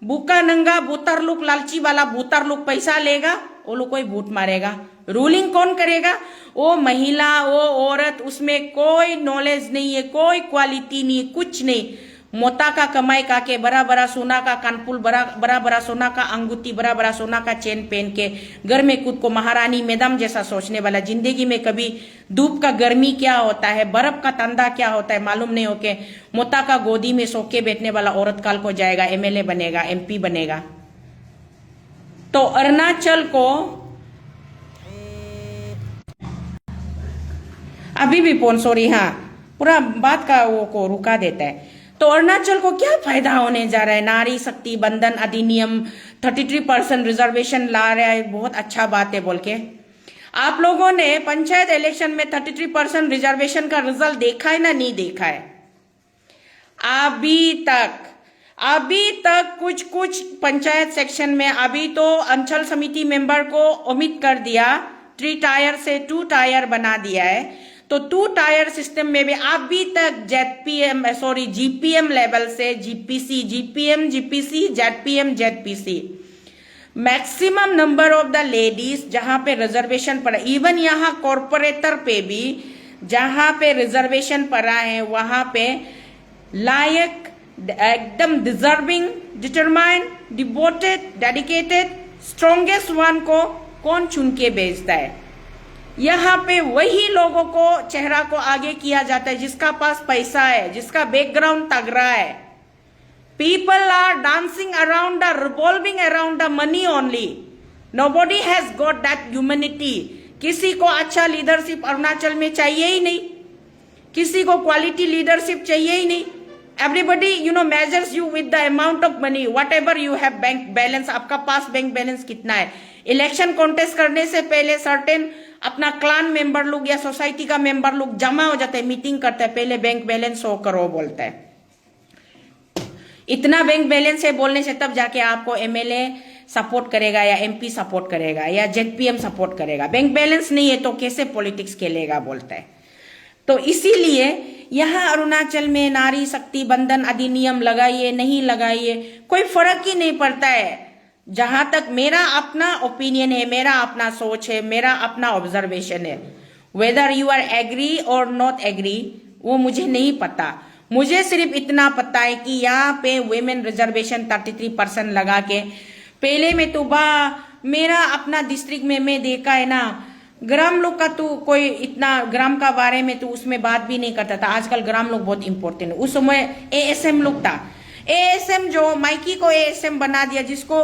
A: भूखा नंगा बूतर लोग, लालची वाला बूतर लोग पैसा लेगा, वो लोग कोई वोट मारेगा। रूलिंग कौन करेगा? वो महिला, वो औरत, उसमें कोई नॉलेज नहीं है, कोई क्वालिटी नहीं है, कुछ नहीं। मोता का कमाई का के बड़ा बड़ा सोना का कानपुल, बड़ा बड़ा सोना का अंगूठी, बड़ा बड़ा सोना का चेन पहन के घर में खुद को महारानी मैडम जैसा सोचने वाला, जिंदगी में कभी धूप का गर्मी क्या होता है, बर्फ का ठंडा क्या होता है मालूम नहीं होके मोता का गोदी में सो के बैठने वाला औरत काल को जाएगा, एमएलए बनेगा, एमपी बनेगा। तो अरुणाचल को अभी भी फोन, सॉरी, हाँ, पूरा बात का वो को रुका देता है। तो अरुणाचल को क्या फायदा होने जा रहा है? नारी शक्ति बंधन अधिनियम 33% रिजर्वेशन ला रहा है, बहुत अच्छा बात है बोल के। आप लोगों ने पंचायत इलेक्शन में 33% रिजर्वेशन का रिजल्ट देखा है ना? नहीं देखा है अभी तक कुछ पंचायत सेक्शन में अभी तो अंचल समिति मेंबर को ओमिट कर दिया, 3 टायर से 2 टायर बना दिया है। तो 2 टायर सिस्टम में भी अभी तक जीपीएम लेवल से GPC, GPM, GPC, ZPC maximum number of the ladies जहां पे रिजर्वेशन पड़ा, इवन यहाँ कॉर्पोरेटर पे भी जहां पे रिजर्वेशन पड़ा है वहां पे लायक, एकदम deserving, determined, devoted, dedicated, strongest one को कौन चुन के भेजता है? यहाँ पे वही लोगों को चेहरा को आगे किया जाता है जिसका पास पैसा है, जिसका बैकग्राउंड तगड़ा है। People are dancing around the, revolving around the money only. Nobody has got that humanity. किसी को अच्छा लीडरशिप अरुणाचल में चाहिए ही नहीं, किसी को क्वालिटी लीडरशिप चाहिए ही नहीं। Everybody measures you with the amount of money, what ever you have bank balance, आपका पास बैंक बैलेंस कितना है। इलेक्शन कॉन्टेस्ट करने से पहले सर्टेन अपना क्लान मेंबर लोग या सोसाइटी का मेंबर लोग जमा हो जाते हैं, मीटिंग करते हैं, पहले बैंक बैलेंस 100 करो बोलता है। इतना बैंक बैलेंस है बोलने से तब जाके आपको एमएलए सपोर्ट करेगा या एमपी सपोर्ट करेगा या जेडपीएम सपोर्ट करेगा। बैंक बैलेंस नहीं है तो कैसे पॉलिटिक्स खेलेगा बोलता है। तो इसीलिए यहाँ अरुणाचल में नारी शक्ति बंधन अधिनियम लगाइए नहीं लगाइए कोई फर्क ही नहीं पड़ता है। जहां तक मेरा अपना ओपिनियन है, मेरा अपना सोच है, मेरा अपना ऑब्जर्वेशन है, वेदर यू आर एग्री और नॉट एग्री वो मुझे नहीं पता। मुझे सिर्फ इतना पता है कि यहाँ पे वुमेन रिजर्वेशन 33% लगा के, पहले में तो मेरा अपना डिस्ट्रिक्ट में मैं देखा है ना, ग्राम लोग का तो कोई इतना ग्राम का बारे में तो उसमें बात भी नहीं करता था। आजकल ग्राम लोग बहुत इंपॉर्टेंट है। उस समय एएसएम लोग था, एएसएम जो माइकी को एएसएम बना दिया, जिसको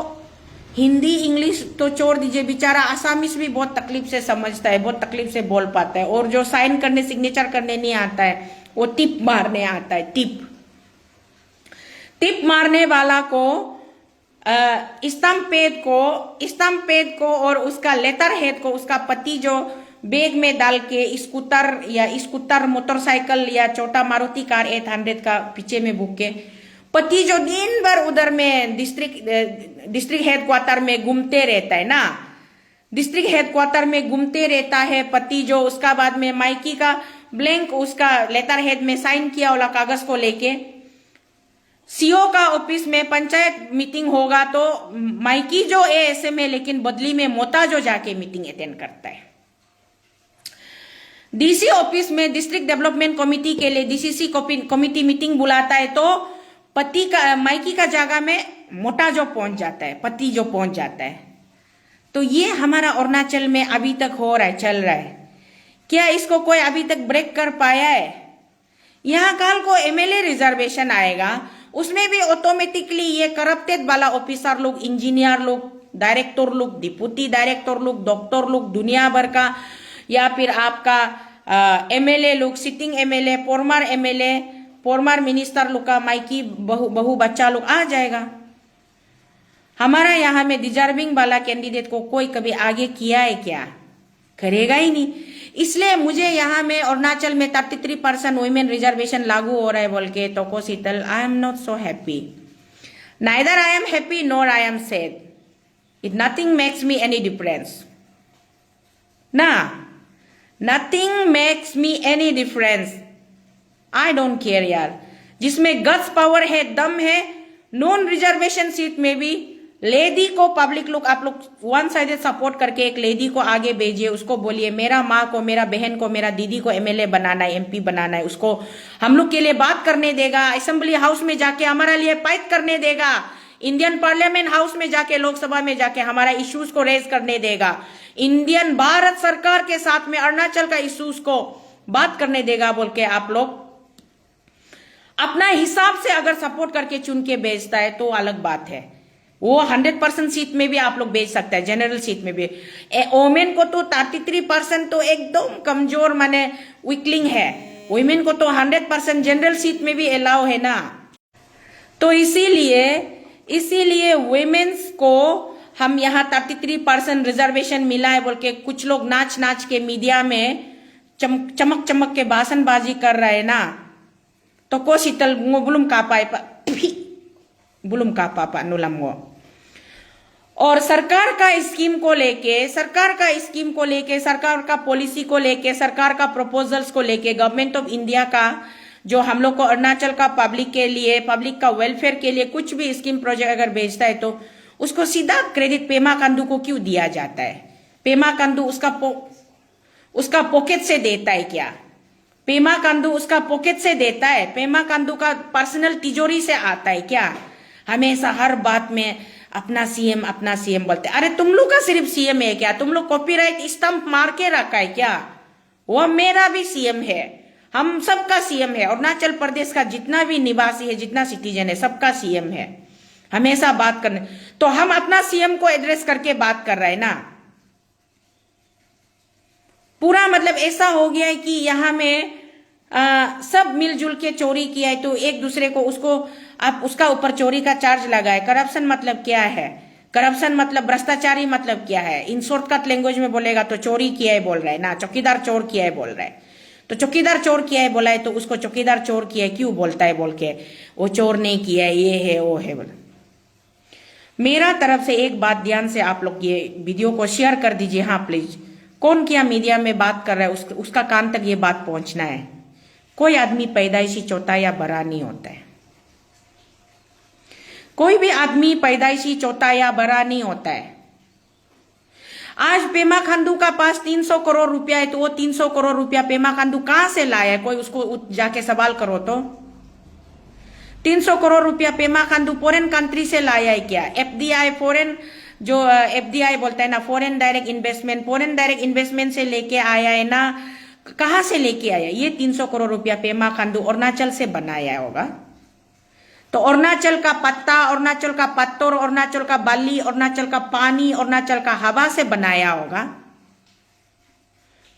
A: हिंदी इंग्लिश तो छोड़ दीजिए, बेचारा आसामीज भी बहुत तकलीफ से समझता है, बहुत तकलीफ से बोल पाता है। और जो साइन करने सिग्नेचर करने नहीं आता है वो टिप मारने आता है। टिप मारने वाला को स्टम्प पेड को और उसका लेटर हेड को उसका पति जो बैग में डाल के स्कूटर मोटरसाइकिल या छोटा मारुति कार 800 का पीछे में बुक के पति जो दिन भर उधर में डिस्ट्रिक्ट हेडक्वार्टर में घूमते रहता है ना, डिस्ट्रिक्ट हेडक्वार्टर में घूमते रहता है पति जो, उसका बाद में माइकी का ब्लैंक उसका लेटर हेड में साइन किया वाला कागज को लेके सीओ का ऑफिस में पंचायत मीटिंग होगा तो माइकी जो एएसएम है लेकिन बदली में मोता जो जाके मीटिंग अटेंड करता है। डीसी ऑफिस में डिस्ट्रिक्ट डेवलपमेंट कमेटी के लिए डीसीसी कमेटी मीटिंग बुलाता है तो पति का माइकी का जगह में मोटा जो पहुंच जाता है, पति जो पहुंच जाता है। तो ये हमारा अरुणाचल में अभी तक हो रहा है, चल रहा है। क्या इसको कोई अभी तक ब्रेक कर पाया है? यहाँ कल को एमएलए रिजर्वेशन आएगा, उसमें भी ऑटोमेटिकली ये करप्टेड वाला ऑफिसर लोग, इंजीनियर लोग, डायरेक्टर लोग, डिप्टी डायरेक्टर लोग, डॉक्टर लोग, दुनिया भर का, या फिर आपका एमएलए लोग, सिटिंग एमएलए, फॉर्मर मिनिस्टर लोग का माइकी बहु बच्चा लोग आ जाएगा। हमारा यहाँ में डिजर्विंग वाला कैंडिडेट को कोई कभी आगे किया है क्या? करेगा ही नहीं। इसलिए मुझे यहाँ में अरुणाचल में 33% वुमेन रिजर्वेशन लागू हो रहा है बोल के तो को Sheetal, I am not so happy, neither I am happy nor I am sad, it nothing makes me any difference ना, nothing makes me any difference, I don't care यार। जिसमें गट्स पावर है, दम है, नॉन रिजर्वेशन सीट में भी लेडी को पब्लिक लोग, आप लोग वन साइडेड सपोर्ट करके एक लेडी को आगे भेजिए, उसको बोलिए मेरा माँ को, मेरा बहन को, मेरा दीदी को एमएलए बनाना है, एमपी बनाना है, उसको हम लोग के लिए बात करने देगा, असेंबली हाउस में जाके हमारा लिए फाइट करने देगा, इंडियन पार्लियामेंट हाउस में जाके, लोकसभा में जाके हमारा इश्यूज को रेज करने देगा, इंडियन भारत सरकार के साथ में अरुणाचल का इश्यूज को बात करने देगा बोल के आप लोग अपना हिसाब से अगर सपोर्ट करके चुन के भेजता है तो अलग बात है। वो 100% सीट में भी आप लोग भेज सकते हैं, जनरल सीट में भी। वोमेन को तो 33% तो एकदम कमजोर माने वीकलिंग है, वुमेन को तो 100% जनरल सीट में भी अलाउ है ना। तो इसीलिए वुमेन्स को हम यहाँ 33% रिजर्वेशन मिला है बोल के कुछ लोग नाच नाच के मीडिया में चमक के भाषणबाजी कर रहे हैं ना, तो को शीतल बुलुम का पापा नुलम वो। और सरकार का स्कीम को लेके, सरकार का पॉलिसी को लेके, सरकार का प्रपोजल्स को लेके, गवर्नमेंट ऑफ इंडिया का जो हम लोग को अरुणाचल का पब्लिक के लिए, पब्लिक का वेलफेयर के लिए कुछ भी स्कीम प्रोजेक्ट अगर भेजता है तो उसको सीधा क्रेडिट पेमा खांडू को क्यों दिया जाता है? पेमा खांडू उसका पॉकेट से देता है क्या? पेमा खांडू उसका पॉकेट से देता है? पेमा खांडू का पर्सनल तिजोरी से आता है क्या? हमेशा हर बात में अपना सीएम बोलते। अरे तुम लोग का सिर्फ सीएम है क्या? तुम लोग कॉपीराइट स्टंप मार के रखा है क्या? वो मेरा भी सीएम है, हम सबका सीएम है, अरुणाचल प्रदेश का जितना भी निवासी है, जितना सिटीजन है, सबका सीएम है। हमेशा बात करने तो हम अपना सीएम को एड्रेस करके बात कर रहे हैं ना। पूरा मतलब ऐसा हो गया है कि यहाँ में सब मिलजुल के चोरी किया है तो एक दूसरे को उसका ऊपर चोरी का चार्ज लगाए। करप्शन मतलब क्या है? करप्शन मतलब भ्रष्टाचारी मतलब क्या है? इन शॉर्टकट लैंग्वेज में बोलेगा तो चोरी किया है बोल रहा है ना, चौकीदार चोर किया है बोल रहा है। तो चौकीदार चोर किया है बोला है तो उसको चौकीदार चोर किया है क्यों बोलता है बोल के, वो चोर नहीं किया है, ये है वो है बोला। मेरा तरफ से एक बात ध्यान से आप लोग ये वीडियो को शेयर कर दीजिए, हाँ प्लीज। कौन क्या मीडिया में बात कर रहा है उसका कान तक ये बात पहुंचना है। कोई आदमी पैदाइशी चौथा या बड़ा नहीं होता है, कोई भी आदमी पैदाइशी चौथा या बड़ा नहीं होता है। आज पेमा खांडू का पास 300 करोड़ रुपया है तो वो 300 करोड़ रुपया पेमा खांडू कहां से लाया है? कोई उसको जाके सवाल करो तो। 300 करोड़ रुपया पेमा खांडू फॉरेन कंट्री से लाया है क्या? एफडीआई, फॉरेन जो एफडीआई बोलता है ना, फॉरेन डायरेक्ट इन्वेस्टमेंट से लेके आया है ना। कहां से लेके आया? ये 300 करोड़ रुपया पेमा खांडू अरुणाचल से बनाया होगा। तो अरुणाचल का पत्ता, अरुणाचल का पत्थर, अरुणाचल का बाली, अरुणाचल का पानी, अरुणाचल का हवा से बनाया होगा।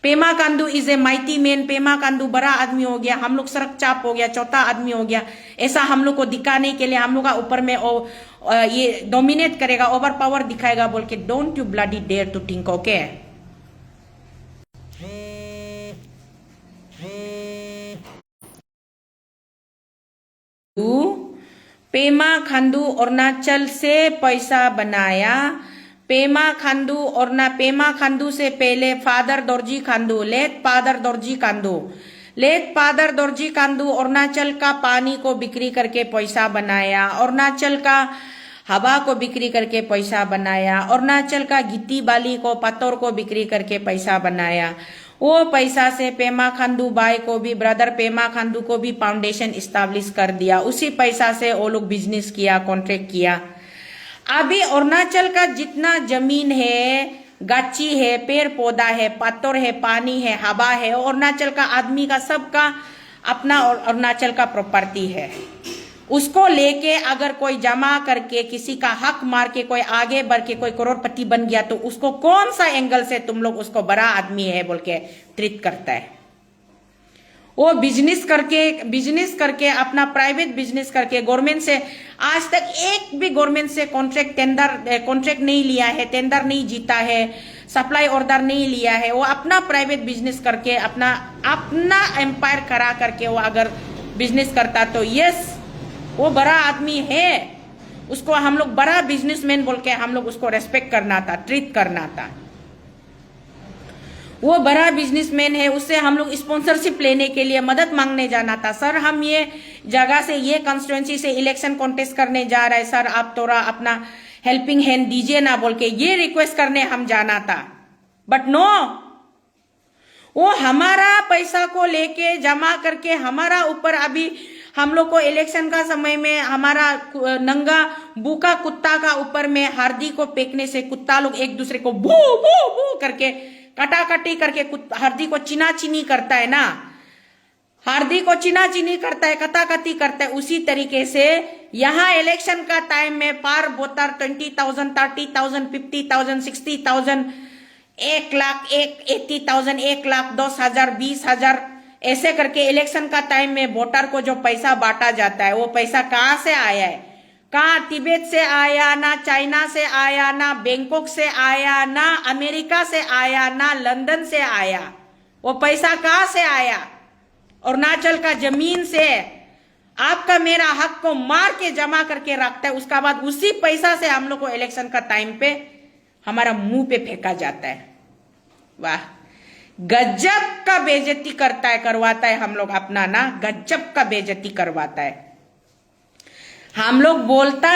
A: Pema Khandu is a mighty man, Pema Khandu बड़ा आदमी हो गया, हम लोग सड़क चाप हो गया, चौथा आदमी हो गया, ऐसा हम लोग को दिखाने के लिए हम लोग का ऊपर में ये डोमिनेट करेगा, ओवर पावर दिखाएगा बोल के। Don't you bloody dare to think, okay? Pema Khandu Arunachal से पैसा बनाया। पेमा खांडू से पहले father Dorji Khandu, late father Dorji Khandu Arunachal का पानी को बिक्री करके पैसा बनाया, अरुणाचल का हवा को बिक्री करके पैसा बनाया, अरुणाचल का गिट्टी बाली को, पत्थर को बिक्री करके पैसा बनाया। वो पैसा से पेमा खांडू भाई को भी, ब्रदर पेमा खांडू को भी फाउंडेशन इस्टेब्लिश कर दिया। उसी पैसा से वो लोग बिजनेस किया, कॉन्ट्रैक्ट किया। अभी अरुणाचल का जितना जमीन है, गाची है, पेड़ पौधा है, पत्थर है, पानी है, हवा है, अरुणाचल का आदमी का सबका अपना अरुणाचल का प्रॉपर्टी है। उसको लेके अगर कोई जमा करके किसी का हक मार के कोई आगे बढ़ के कोई करोड़पति बन गया तो उसको कौन सा एंगल से तुम लोग उसको बड़ा आदमी है बोल के ट्रीट करता है? वो बिजनेस करके अपना प्राइवेट बिजनेस करके गवर्नमेंट से आज तक एक भी गवर्नमेंट से कॉन्ट्रैक्ट नहीं लिया है, टेंडर नहीं जीता है, सप्लाई ऑर्डर नहीं लिया है, वो अपना प्राइवेट बिजनेस करके अपना अपना एम्पायर खड़ा करके वो अगर बिजनेस करता तो यस वो बड़ा आदमी है, उसको हम लोग बड़ा बिजनेसमैन बोल के हम लोग उसको रेस्पेक्ट करना था, ट्रीट करना था। वो बड़ा बिजनेसमैन है, उससे हम लोग स्पॉन्सरशिप लेने के लिए मदद मांगने जाना था। सर हम ये जगह से ये कॉन्स्टिट्यूएंसी से इलेक्शन कॉन्टेस्ट करने जा रहे हैं, सर आप थोड़ा अपना हेल्पिंग हैंड दीजिए ना बोल के ये रिक्वेस्ट करने हम जाना था। बट नो, वो हमारा पैसा को लेके जमा करके हमारा ऊपर अभी हम लोग को इलेक्शन का समय में हमारा नंगा भूखा कुत्ता का ऊपर में हार्दी को फेंकने से कुत्ता लोग एक दूसरे को भू भू भू करके कटाकटी करके हार्दी को चिनाचिनी करता है ना, हार्दी को चिनाचिनी करता है, कताकती करता है, उसी तरीके से यहाँ इलेक्शन का टाइम में पार वोटर 20,000, 30,000, 50,000, 60,000, 1,00,000, 80,000, 1,00,000, 10,000, 20,000 ऐसे करके इलेक्शन का टाइम में वोटर को जो पैसा बांटा जाता है वो पैसा कहाँ से आया है? कहाँ तिब्बत से आया, ना चाइना से आया, ना बैंकॉक से आया, ना अमेरिका से आया, ना लंदन से आया। वो पैसा कहाँ से आया? अरुणाचल का जमीन से आपका मेरा हक को मार के जमा करके रखता है, उसका बाद उसी पैसा से हम लोग को इलेक्शन का टाइम पे हमारा मुंह पे फेंका जाता है। वाह, गजब का बेइज्जती करता है, करवाता है हम लोग अपना ना, गजब का बेइज्जती करवाता है। हम लोग बोलता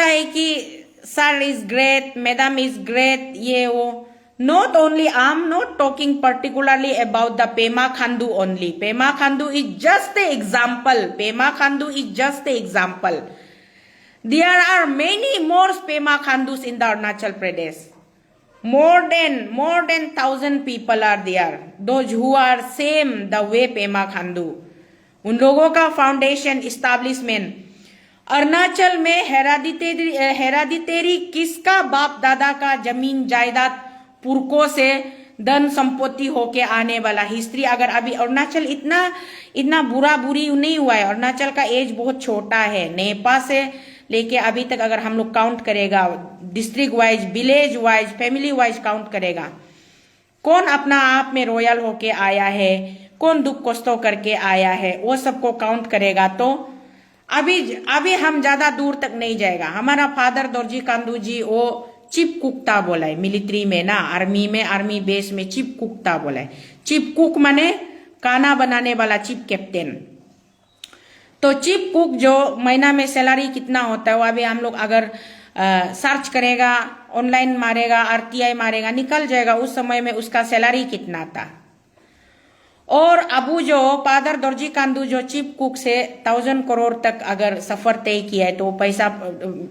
A: है कि sir is great, madam is great, ये वो। Not only I am not talking particularly about the Pema Khandu only. Pema Khandu is just a example, Pema Khandu is just a example. There are many more Pema Khandus in the Arunachal Pradesh. More than 1,000 people are there. Those who are same the way Pema Khandu. उन लोगों का फाउंडेशन इस्टेब्लिशमेंट अरुणाचल में हेरादीतेरी किसका बाप दादा का जमीन जायदाद पुरखों से धन संपत्ति होके आने वाला हिस्ट्री। अगर अभी अरुणाचल इतना बुरी नहीं हुआ है, अरुणाचल का एज बहुत छोटा है, नेपाल से लेके अभी तक अगर हम लोग काउंट करेगा district wise, village wise, family wise count करेगा, कौन अपना आप में रॉयल होके आया है, कौन दुख कष्टों करके आया है, वो सबको काउंट करेगा तो अभी हम ज्यादा दूर तक नहीं जाएगा। हमारा फादर दोरजी कांदू जी वो चीफ कुकता बोला है मिलिट्री में ना, आर्मी बेस में चीफ कुकता बोला है। चीफ कुक माने खाना बनाने वाला, चीफ कैप्टन। तो चीफ कुक जो महीना में सैलरी कितना होता है वो अभी हम लोग अगर सर्च करेगा, ऑनलाइन मारेगा, RTI मारेगा, निकल जाएगा उस समय में उसका सैलरी कितना था। और अबू जो फादर दोरजी कांदू जो चीफ कुक से 1,000 करोड़ तक अगर सफर तय किया है तो पैसा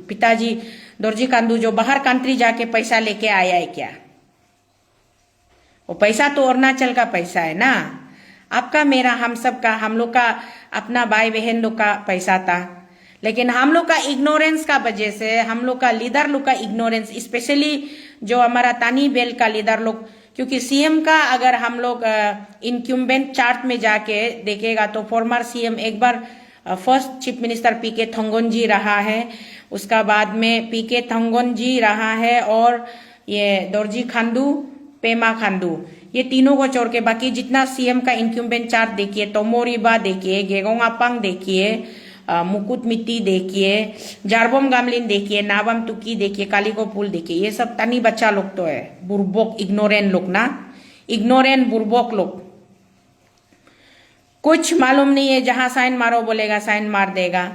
A: पिताजी दोरजी कांदू जो बाहर कंट्री जाके पैसा लेके आया है क्या? वो पैसा तो अरुणाचल का पैसा है ना, आपका मेरा हम सब का, हम लोग का अपना भाई बहन लोग का पैसा था। लेकिन हम लोग का इग्नोरेंस का वजह से, हम लोग का लीडर लोग का इग्नोरेंस, स्पेशली जो हमारा तानी बेल का लीडर लोग, क्योंकि सीएम का अगर हम लोग इनक्यूम्बेंट चार्ट में जाके देखेगा तो फॉर्मर सीएम एक बार फर्स्ट चीफ मिनिस्टर पीके थंगोन जी रहा है, उसका बाद में पीके थंगोन जी रहा है, और ये दोरजी खांडू, पेमा खांडू, ये तीनों को छोड़ के बाकी जितना सीएम का इनक्यूम्बेंट चार्ट देखिए, तोमोरिबा देखिए, गेगोंग अपांग देखिए, मुकुट मिट्टी देखिए, जारबोम गामलिन देखिए, नाबम तुकी देखिए, कालीको पुल देखिए, ये सब तनी बच्चा लोग तो है, बुरबोक इग्नोरेंट लोग ना, इग्नोरेंट बुरबोक लोग। कुछ मालूम नहीं है, जहां साइन मारो बोलेगा साइन मार देगा।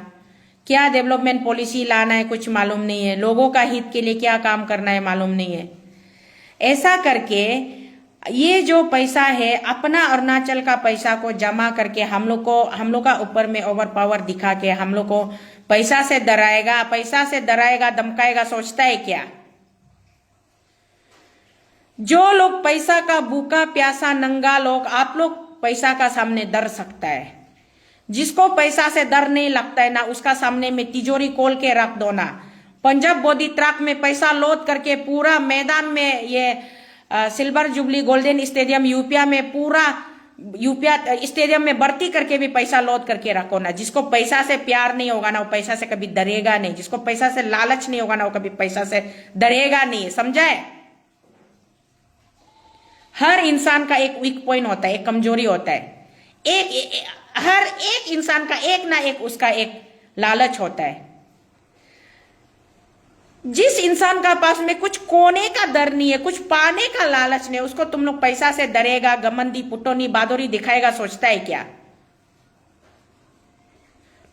A: क्या डेवलपमेंट पॉलिसी लाना है कुछ मालूम नहीं है, लोगों का हित के लिए क्या काम करना है मालूम नहीं है। ऐसा करके ये जो पैसा है अपना अरुणाचल का पैसा को जमा करके हम लोग का ऊपर में ओवर पावर दिखा के हम लोग को पैसा से डराएगा, धमकाएगा, सोचता है क्या? जो लोग पैसा का भूखा प्यासा नंगा लोग, आप लोग पैसा का सामने डर सकता है। जिसको पैसा से डर नहीं लगता है ना, उसका सामने में तिजोरी खोल के रख दो ना। पंजाब बोधी ट्रक में पैसा लोड करके पूरा मैदान में, ये सिल्वर जुबली गोल्डन स्टेडियम यूपिया में पूरा यूपीआई स्टेडियम में भर्ती करके भी पैसा लोड करके रखो ना। जिसको पैसा से प्यार नहीं होगा ना वो पैसा से कभी डरेगा नहीं। जिसको पैसा से लालच नहीं होगा ना वो कभी पैसा से डरेगा नहीं, समझाए। हर इंसान का एक वीक पॉइंट होता है, एक कमजोरी होता है। हर एक इंसान का एक ना एक उसका एक लालच होता है। जिस इंसान का पास में कुछ कोने का डर नहीं है, कुछ पाने का लालच नहीं है, उसको तुम लोग पैसा से डरेगा, गमंदी पुटोनी बहादुरी दिखाएगा, सोचता है क्या?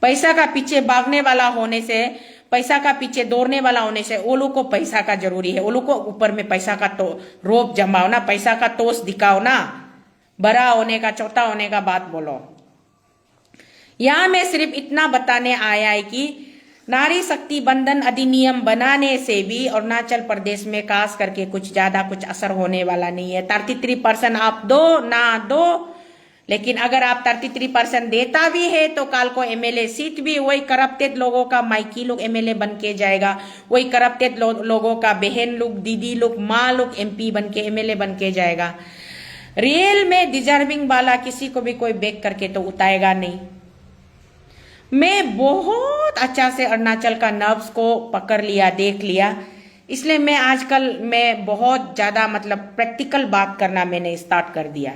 A: पैसा का पीछे भागने वाला होने से, पैसा का पीछे दौड़ने वाला होने से वो लोग को पैसा का जरूरी है। वो लोग को ऊपर में पैसा का तो रोप जमाओ ना, पैसा का तोस दिखाओ ना, बड़ा होने का छोटा होने का बात बोलो। यहां मैं सिर्फ इतना बताने आया है कि नारी शक्ति बंधन अधिनियम बनाने से भी अरुणाचल प्रदेश में खास करके कुछ ज्यादा कुछ असर होने वाला नहीं है। 33% आप दो ना दो, लेकिन अगर आप 33% देता भी है तो काल को एमएलए सीट भी वही करप्टेड लोगों का माइकी लोग एमएलए बन के जाएगा, वही करप्टेड लोगों का बहन लोग, दीदी लोग, माँ लोग एमपी बन के एमएलए बन के जाएगा। रियल में डिजर्विंग वाला किसी को भी कोई बेक करके तो उतारेगा नहीं। मैं बहुत अच्छा से अरुणाचल का नर्व्स को पकड़ लिया, देख लिया, इसलिए मैं आजकल मैं बहुत ज्यादा मतलब प्रैक्टिकल बात करना मैंने स्टार्ट कर दिया।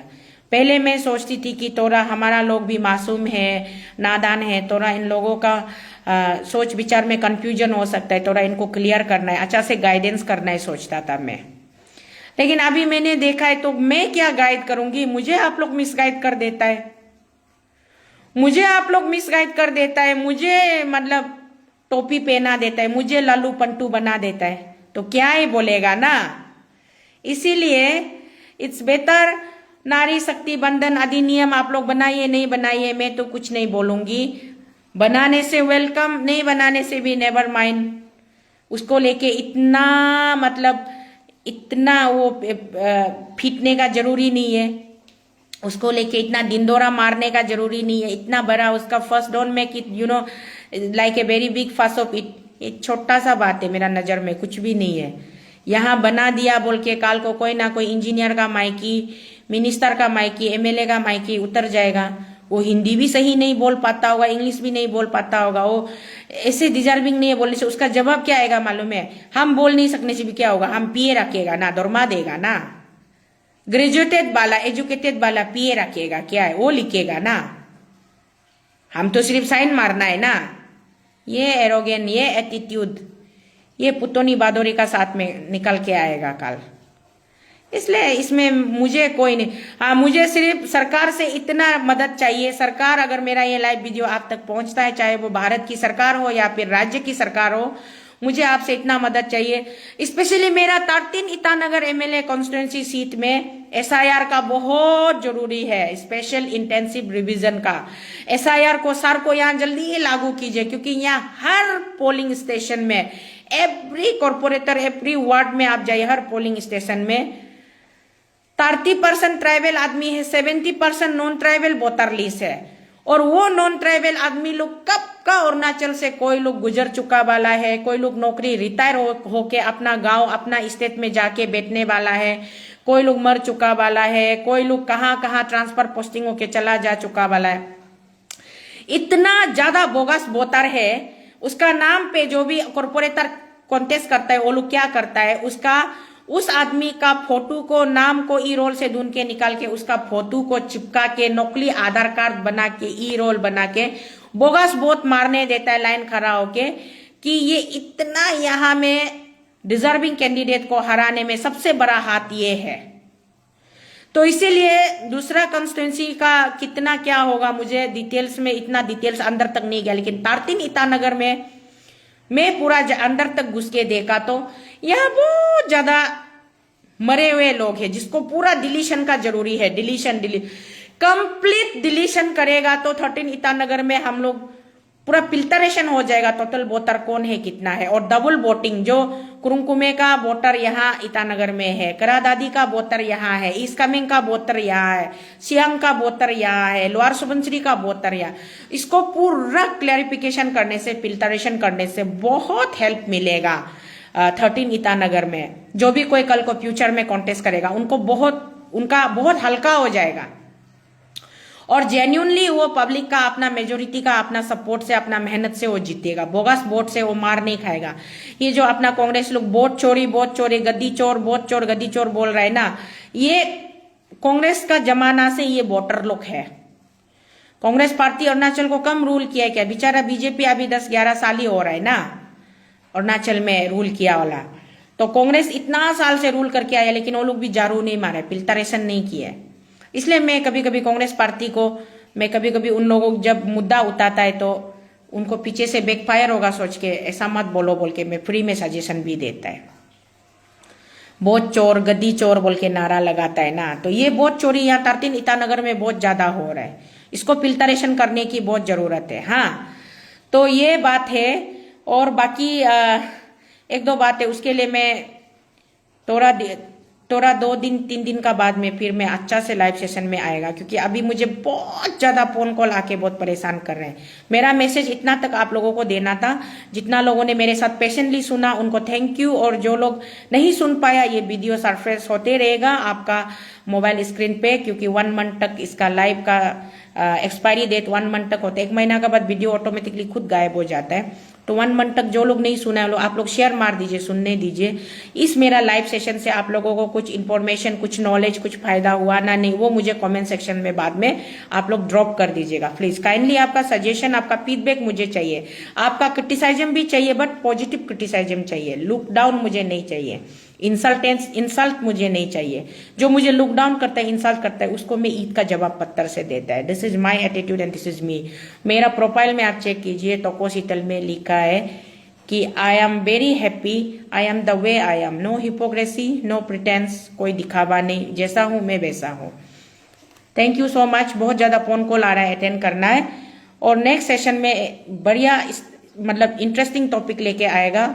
A: पहले मैं सोचती थी कि तोरा हमारा लोग भी मासूम है, नादान है, तोरा इन लोगों का सोच विचार में कंफ्यूजन हो सकता है, तोरा इनको क्लियर करना है, अच्छा से गाइडेंस करना है, सोचता था मैं। लेकिन अभी मैंने देखा है तो मैं क्या गाइड करूंगी, मुझे आप लोग मिसगाइड कर देता है, मुझे आप लोग मिसगाइड कर देता है, मुझे मतलब टोपी पहना देता है, मुझे लालू पंटू बना देता है, तो क्या ही बोलेगा ना। इसीलिए इट्स बेटर नारी शक्ति बंधन अधिनियम आप लोग बनाइए, नहीं बनाइए मैं तो कुछ नहीं बोलूंगी। बनाने से वेलकम, नहीं बनाने से भी नेवर माइंड। उसको लेके इतना मतलब इतना वो फीटने का जरूरी नहीं है, उसको लेके इतना दिनदौरा मारने का जरूरी नहीं है। इतना बड़ा उसका first don't make it you know like a very big फस ऑफ इट। एक छोटा सा बात है मेरा नजर में, कुछ भी नहीं है। यहाँ बना दिया बोल के काल को कोई ना कोई इंजीनियर का माइकी, मिनिस्टर का माइकी, एमएलए का माइकी उतर जाएगा। वो हिंदी भी सही नहीं बोल पाता होगा, इंग्लिश भी नहीं बोल पाता होगा, वो ऐसे डिजर्विंग नहीं है बोलने से। उसका जवाब क्या आएगा मालूम है? हम बोल नहीं सकने से भी क्या होगा, हम पिए रखेगा ना, दौरमा देगा ना। ग्रेजुएटेड वाला, एजुकेटेड वाला पिए रखेगा, क्या है वो लिखेगा ना, हम तो सिर्फ साइन मारना है ना। ये एरोगेन, ये एटीट्यूड, ये पुतोनी बहादुरी का साथ में निकल के आएगा कल। इसलिए इसमें मुझे कोई नहीं, हाँ मुझे सिर्फ सरकार से इतना मदद चाहिए। सरकार अगर मेरा ये लाइव वीडियो आप तक पहुंचता है, चाहे वो भारत की सरकार हो या फिर राज्य की सरकार हो, मुझे आपसे इतना मदद चाहिए। स्पेशली मेरा 13 ईटानगर एमएलए कॉन्स्टिट्यूंसी सीट में एसआईआर का बहुत जरूरी है, स्पेशल इंटेंसिव रिवीजन का। एसआईआर को सर को यहाँ जल्दी ही लागू कीजिए, क्योंकि यहाँ हर पोलिंग स्टेशन में, एवरी कॉर्पोरेटर, एवरी वार्ड में आप जाइए, हर पोलिंग स्टेशन में 30% ट्राइबल आदमी है, 70% नॉन ट्राइबल वोटर लिस्ट है। और वो नॉन ट्राइबल आदमी लोग कब का अरुणाचल से कोई लोग गुजर चुका वाला है, कोई लोग नौकरी रिटायर होके अपना गांव, अपना स्टेट में जाके बैठने वाला है, कोई लोग मर चुका वाला है, कोई लोग कहाँ कहाँ ट्रांसफर पोस्टिंग होके चला जा चुका वाला है। इतना ज्यादा बोगस वोटर है। उसका नाम पे जो भी कॉर्पोरेटर कॉन्टेस्ट करता है, वो लोग क्या करता है, उसका उस आदमी का फोटो को, नाम को ई रोल से ढूंढ के निकाल के उसका फोटो को चिपका के नकली आधार कार्ड बना के, ई रोल बना के बोगस वोट मारने देता है लाइन खड़ा होके, कि ये इतना यहाँ में डिजर्विंग कैंडिडेट को हराने में सबसे बड़ा हाथ ये है। तो इसीलिए दूसरा कंस्टिट्यूंसी का कितना क्या होगा मुझे डिटेल्स में, इतना डिटेल्स अंदर तक नहीं गया, लेकिन 13 ईटानगर में मैं पूरा अंदर तक घुस के देखा तो यहाँ बहुत ज्यादा मरे हुए लोग हैं, जिसको पूरा डिलीशन का जरूरी है। डिलीशन कंप्लीट डिलीशन करेगा तो 13 ईटानगर में हम लोग पूरा फिल्टरेशन हो जाएगा, टोटल वोटर कौन है कितना है। और डबल वोटिंग, जो कुरुंकुमे का वोटर यहाँ ईटानगर में है, करादादी का वोटर यहाँ है, ईस्ट कामेंग का वोटर यहाँ है, सियांग का वोटर यहाँ है, लोअर सुबनसिरी का वोटर यहाँ, इसको पूरा क्लैरिफिकेशन करने से, फिल्टरेशन करने से बहुत हेल्प मिलेगा 13 ईटानगर में। जो भी कोई कल को फ्यूचर में कॉन्टेस्ट करेगा उनको बहुत, उनका बहुत हल्का हो जाएगा। और जेन्युइनली वो पब्लिक का अपना मेजोरिटी का अपना सपोर्ट से अपना मेहनत से वो जीतेगा, बोगस वोट से वो मार नहीं खाएगा। ये जो अपना कांग्रेस लोग वोट चोरी गद्दी चोर वोट चोर गद्दी चोर बोल रहे हैं ना, ये कांग्रेस का जमाना से ये वोटर लोग है। कांग्रेस पार्टी अरुणाचल को कम रूल किया है क्या? बेचारा बीजेपी अभी 10-11 साल ही हो रहा है ना अरुणाचल में रूल किया वाला। तो कांग्रेस इतना साल से रूल करके आया, लेकिन वो लोग भी जारू नहीं मारे, फिल्टरेशन नहीं किया। इसलिए मैं कभी कभी कांग्रेस पार्टी को, मैं कभी कभी उन लोगों को जब मुद्दा उठाता है तो उनको पीछे से बैकफायर होगा सोच के ऐसा मत बोलो बोल के मैं फ्री में सजेशन भी देता है। बहुत चोर गद्दी चोर बोल के नारा लगाता है ना, तो ये बहुत चोरी यहाँ 13 ईटानगर में बहुत ज्यादा हो रहा है, इसको फिल्टरेशन करने की बहुत जरूरत है। हाँ, तो ये बात है। और बाकी एक दो बात है, उसके लिए मैं थोड़ा 2-3 दिन का बाद में फिर मैं अच्छा से लाइव सेशन में आएगा, क्योंकि अभी मुझे बहुत ज्यादा फोन कॉल आके बहुत परेशान कर रहे हैं। मेरा मैसेज इतना तक आप लोगों को देना था, जितना लोगों ने मेरे साथ पेशेंटली सुना उनको थैंक यू, और जो लोग नहीं सुन पाया ये वीडियो सरफेस होते रहेगा आपका मोबाइल स्क्रीन पे, क्योंकि 1 मंथ तक इसका लाइव का एक्सपायरी डेट 1 मंथ तक होता है। 1 महीना के बाद वीडियो ऑटोमेटिकली खुद गायब हो जाता है। तो 1 मंथ तक जो लोग नहीं सुना है आप लोग शेयर मार दीजिए, सुनने दीजिए। इस मेरा लाइव सेशन से आप लोगों को कुछ इन्फॉर्मेशन, कुछ नॉलेज, कुछ फायदा हुआ ना नहीं, वो मुझे कमेंट सेक्शन में बाद में आप लोग ड्रॉप कर दीजिएगा प्लीज। काइंडली आपका सजेशन, आपका फीडबैक मुझे चाहिए। आपका क्रिटिसाइजम भी चाहिए, बट पॉजिटिव क्रिटिसाइजम चाहिए, लुक डाउन मुझे नहीं चाहिए। इंसल्ट मुझे नहीं चाहिए। जो मुझे लुक डाउन करता है, इंसल्ट करता है, उसको मैं ईद का जवाब पत्थर से देता है। This is my attitude and this is me. मेरा प्रोफाइल में आप चेक कीजिए, तोकोशीतल में लिखा है कि I am very happy, I am the way I am, no hypocrisy, no pretence, कोई दिखावा नहीं, जैसा हूं मैं वैसा हूं। Thank you so much. बहुत ज्यादा फोन कॉल आ रहा है, अटेंड करना है। और नेक्स्ट सेशन में बढ़िया मतलब इंटरेस्टिंग टॉपिक लेके आएगा,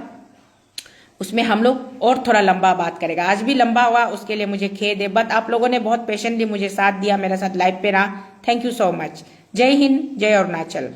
A: उसमें हम लोग और थोड़ा लंबा बात करेगा। आज भी लंबा हुआ, उसके लिए मुझे खेद है, बट आप लोगों ने बहुत पेशेंटली मुझे साथ दिया, मेरे साथ लाइव पे रहा। Thank you so much. जय हिंद, जय अरुणाचल।